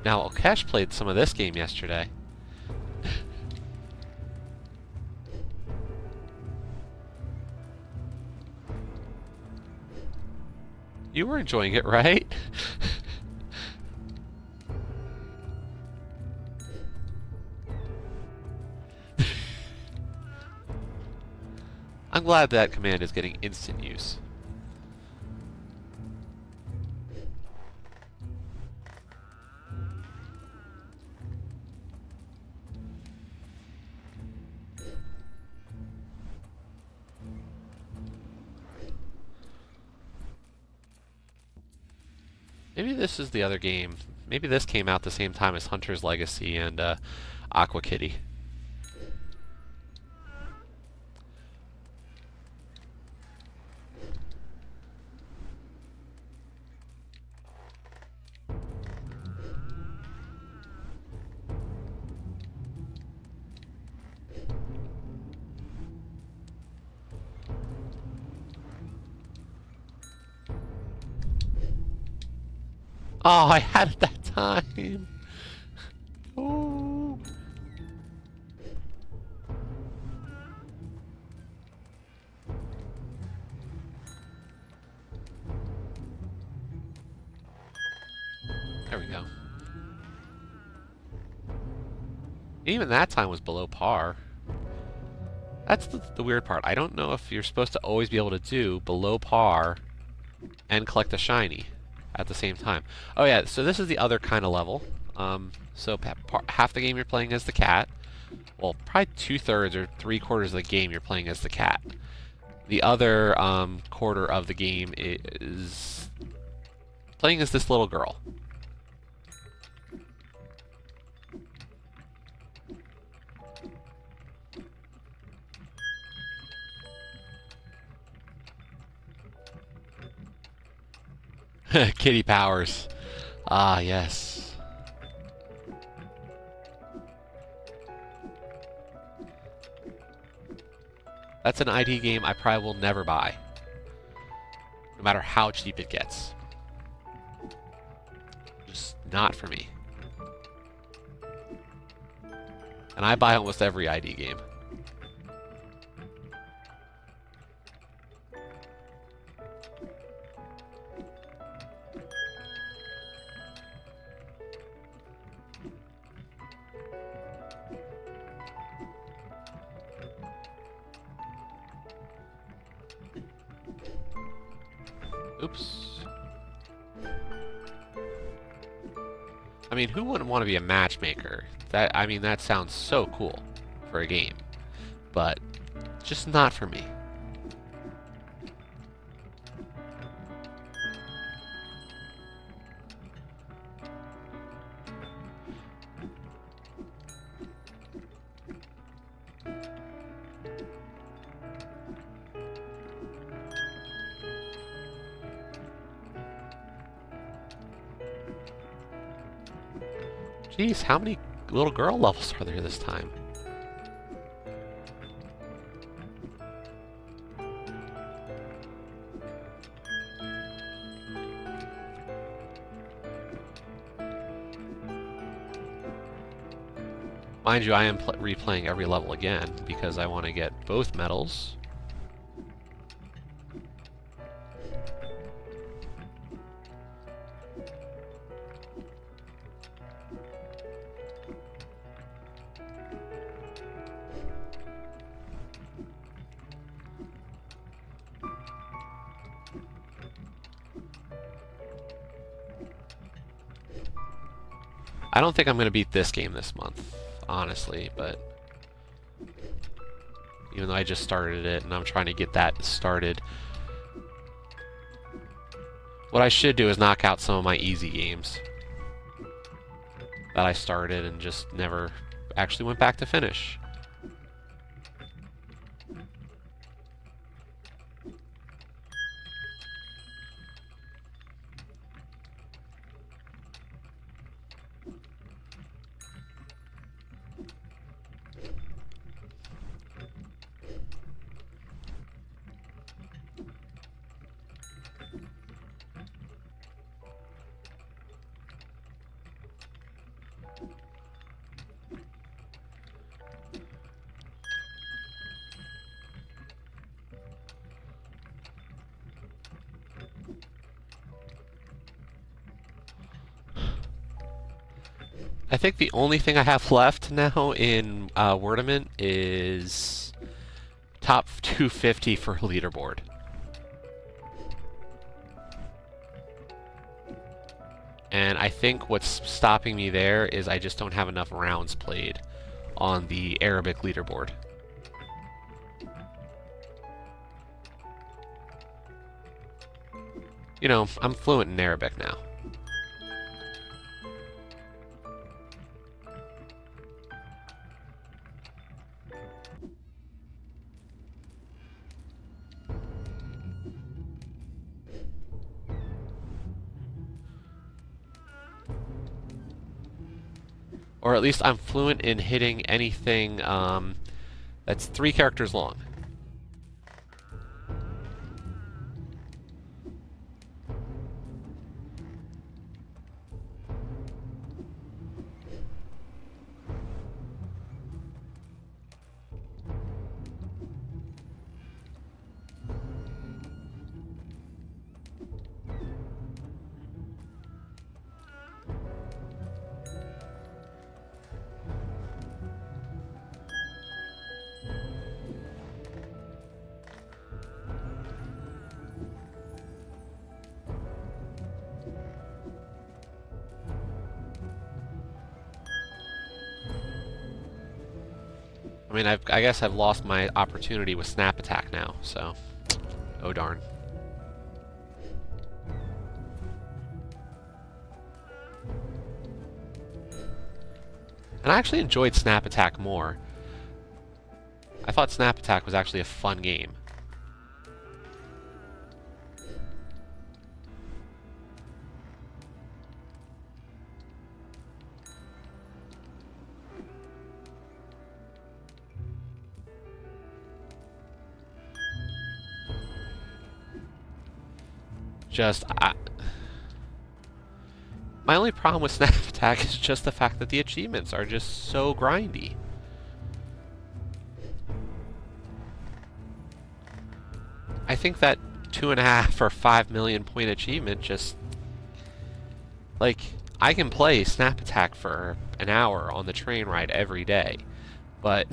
Now, Okesh played some of this game yesterday. You were enjoying it, right? I'm glad that command is getting instant use. Maybe this is the other game. Maybe this came out the same time as Hunter's Legacy and Aqua Kitty. Oh, I had it that time. Oh. There we go. Even that time was below par. That's the weird part. I don't know if you're supposed to always be able to do below par and collect a shiny at the same time. Oh yeah, so this is the other kind of level. So half the game you're playing as the cat. Well, probably 2/3 or 3/4 of the game you're playing as the cat. The other quarter of the game is playing as this little girl. Kitty powers. Ah, yes. That's an ID game I probably will never buy. No matter how cheap it gets. Just not for me. And I buy almost every ID game. Oops. I mean, who wouldn't want to be a matchmaker? I mean, that sounds so cool for a game. But, just not for me. Jeez, how many little girl levels are there this time? Mind you, I am replaying every level again because I want to get both medals. I don't think I'm going to beat this game this month, honestly, but even though I just started it and I'm trying to get that started, what I should do is knock out some of my easy games that I started and just never actually went back to finish. I think the only thing I have left now in Wordament is top 250 for leaderboard. And I think what's stopping me there is I just don't have enough rounds played on the Arabic leaderboard. You know, I'm fluent in Arabic now. Or at least I'm fluent in hitting anything that's 3 characters long. I mean, I guess I've lost my opportunity with Snap Attack now, so... oh darn. And I actually enjoyed Snap Attack more. I thought Snap Attack was actually a fun game. My only problem with Snap Attack is just the fact that the achievements are just so grindy. I think that 2.5 or 5 million point achievement just... like, I can play Snap Attack for an hour on the train ride every day, but...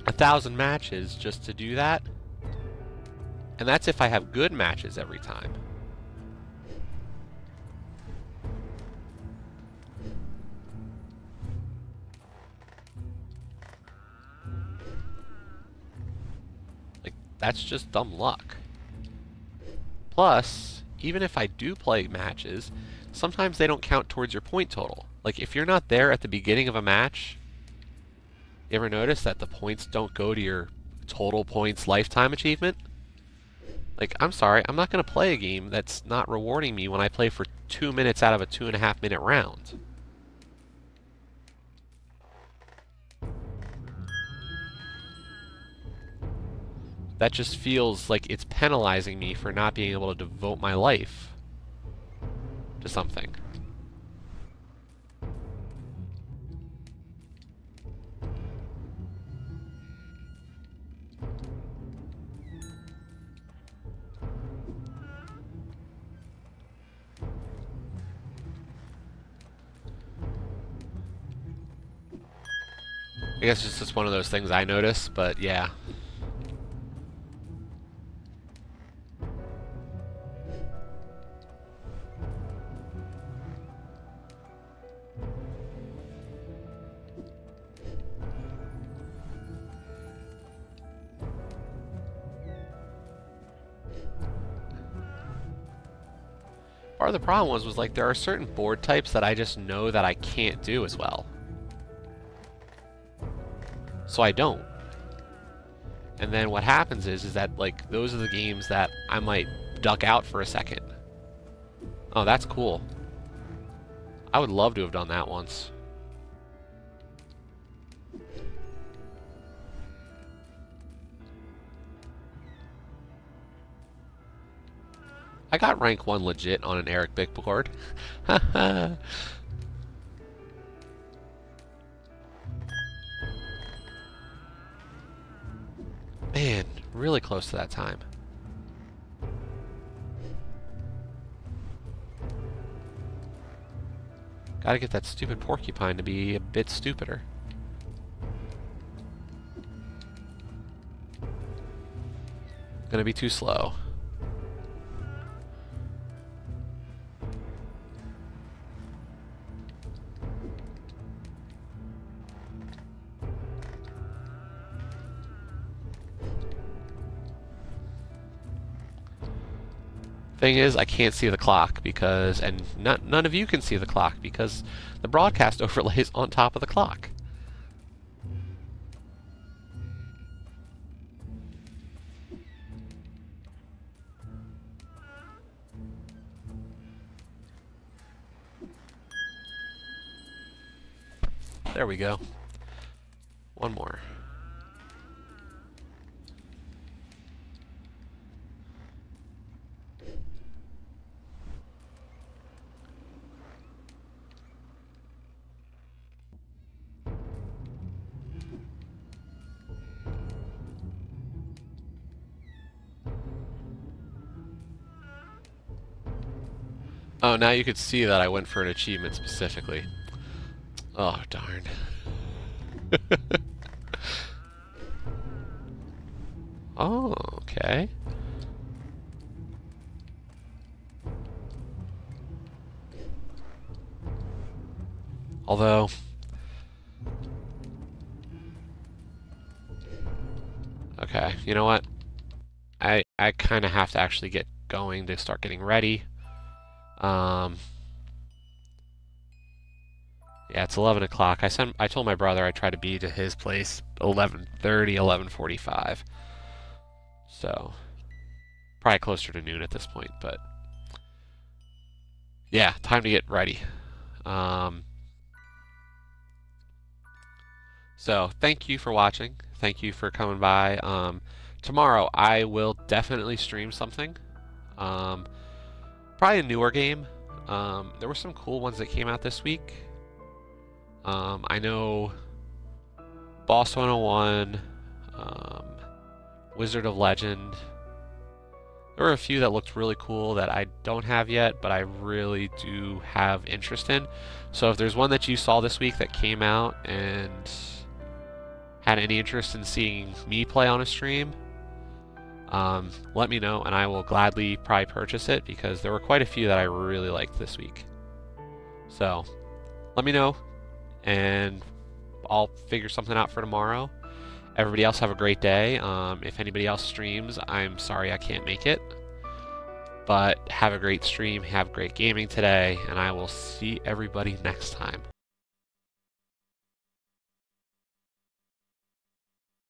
1,000 matches just to do that? And that's if I have good matches every time. Like, that's just dumb luck. Plus, even if I do play matches, sometimes they don't count towards your point total. Like, if you're not there at the beginning of a match, you ever notice that the points don't go to your total points lifetime achievement? Like, I'm sorry, I'm not going to play a game that's not rewarding me when I play for 2 minutes out of a 2.5 minute round. That just feels like it's penalizing me for not being able to devote my life to something. I guess it's just one of those things I notice, but yeah. Part of the problem was like there are certain board types that I just know that I can't do as well. So I don't. And then what happens is that like those are the games that I might duck out for a second. Oh, that's cool. I would love to have done that once. I got rank 1 legit on an Eric Bick board. Man, really close to that time. Gotta get that stupid porcupine to be a bit stupider. Gonna be too slow. Thing is, I can't see the clock because, and none of you can see the clock because the broadcast overlay is on top of the clock. There we go. One more. Oh, now you could see that I went for an achievement specifically. Oh, darn. Oh, okay. Although... Okay, you know what? I kind of have to actually get going to start getting ready. Yeah, it's 11 o'clock. I told my brother I'd try to be to his place 11:30, 11:45. So, probably closer to noon at this point, but yeah, time to get ready. So, thank you for watching. Thank you for coming by. Tomorrow, I will definitely stream something. Probably a newer game. There were some cool ones that came out this week. I know Boss 101, Wizard of Legend. There were a few that looked really cool that I don't have yet, but I really do have interest in. So if there's one that you saw this week that came out and had any interest in seeing me play on a stream, let me know and I will gladly probably purchase it because there were quite a few that I really liked this week. So let me know and I'll figure something out for tomorrow. Everybody else have a great day. If anybody else streams, I'm sorry I can't make it. But have a great stream, have great gaming today, and I will see everybody next time.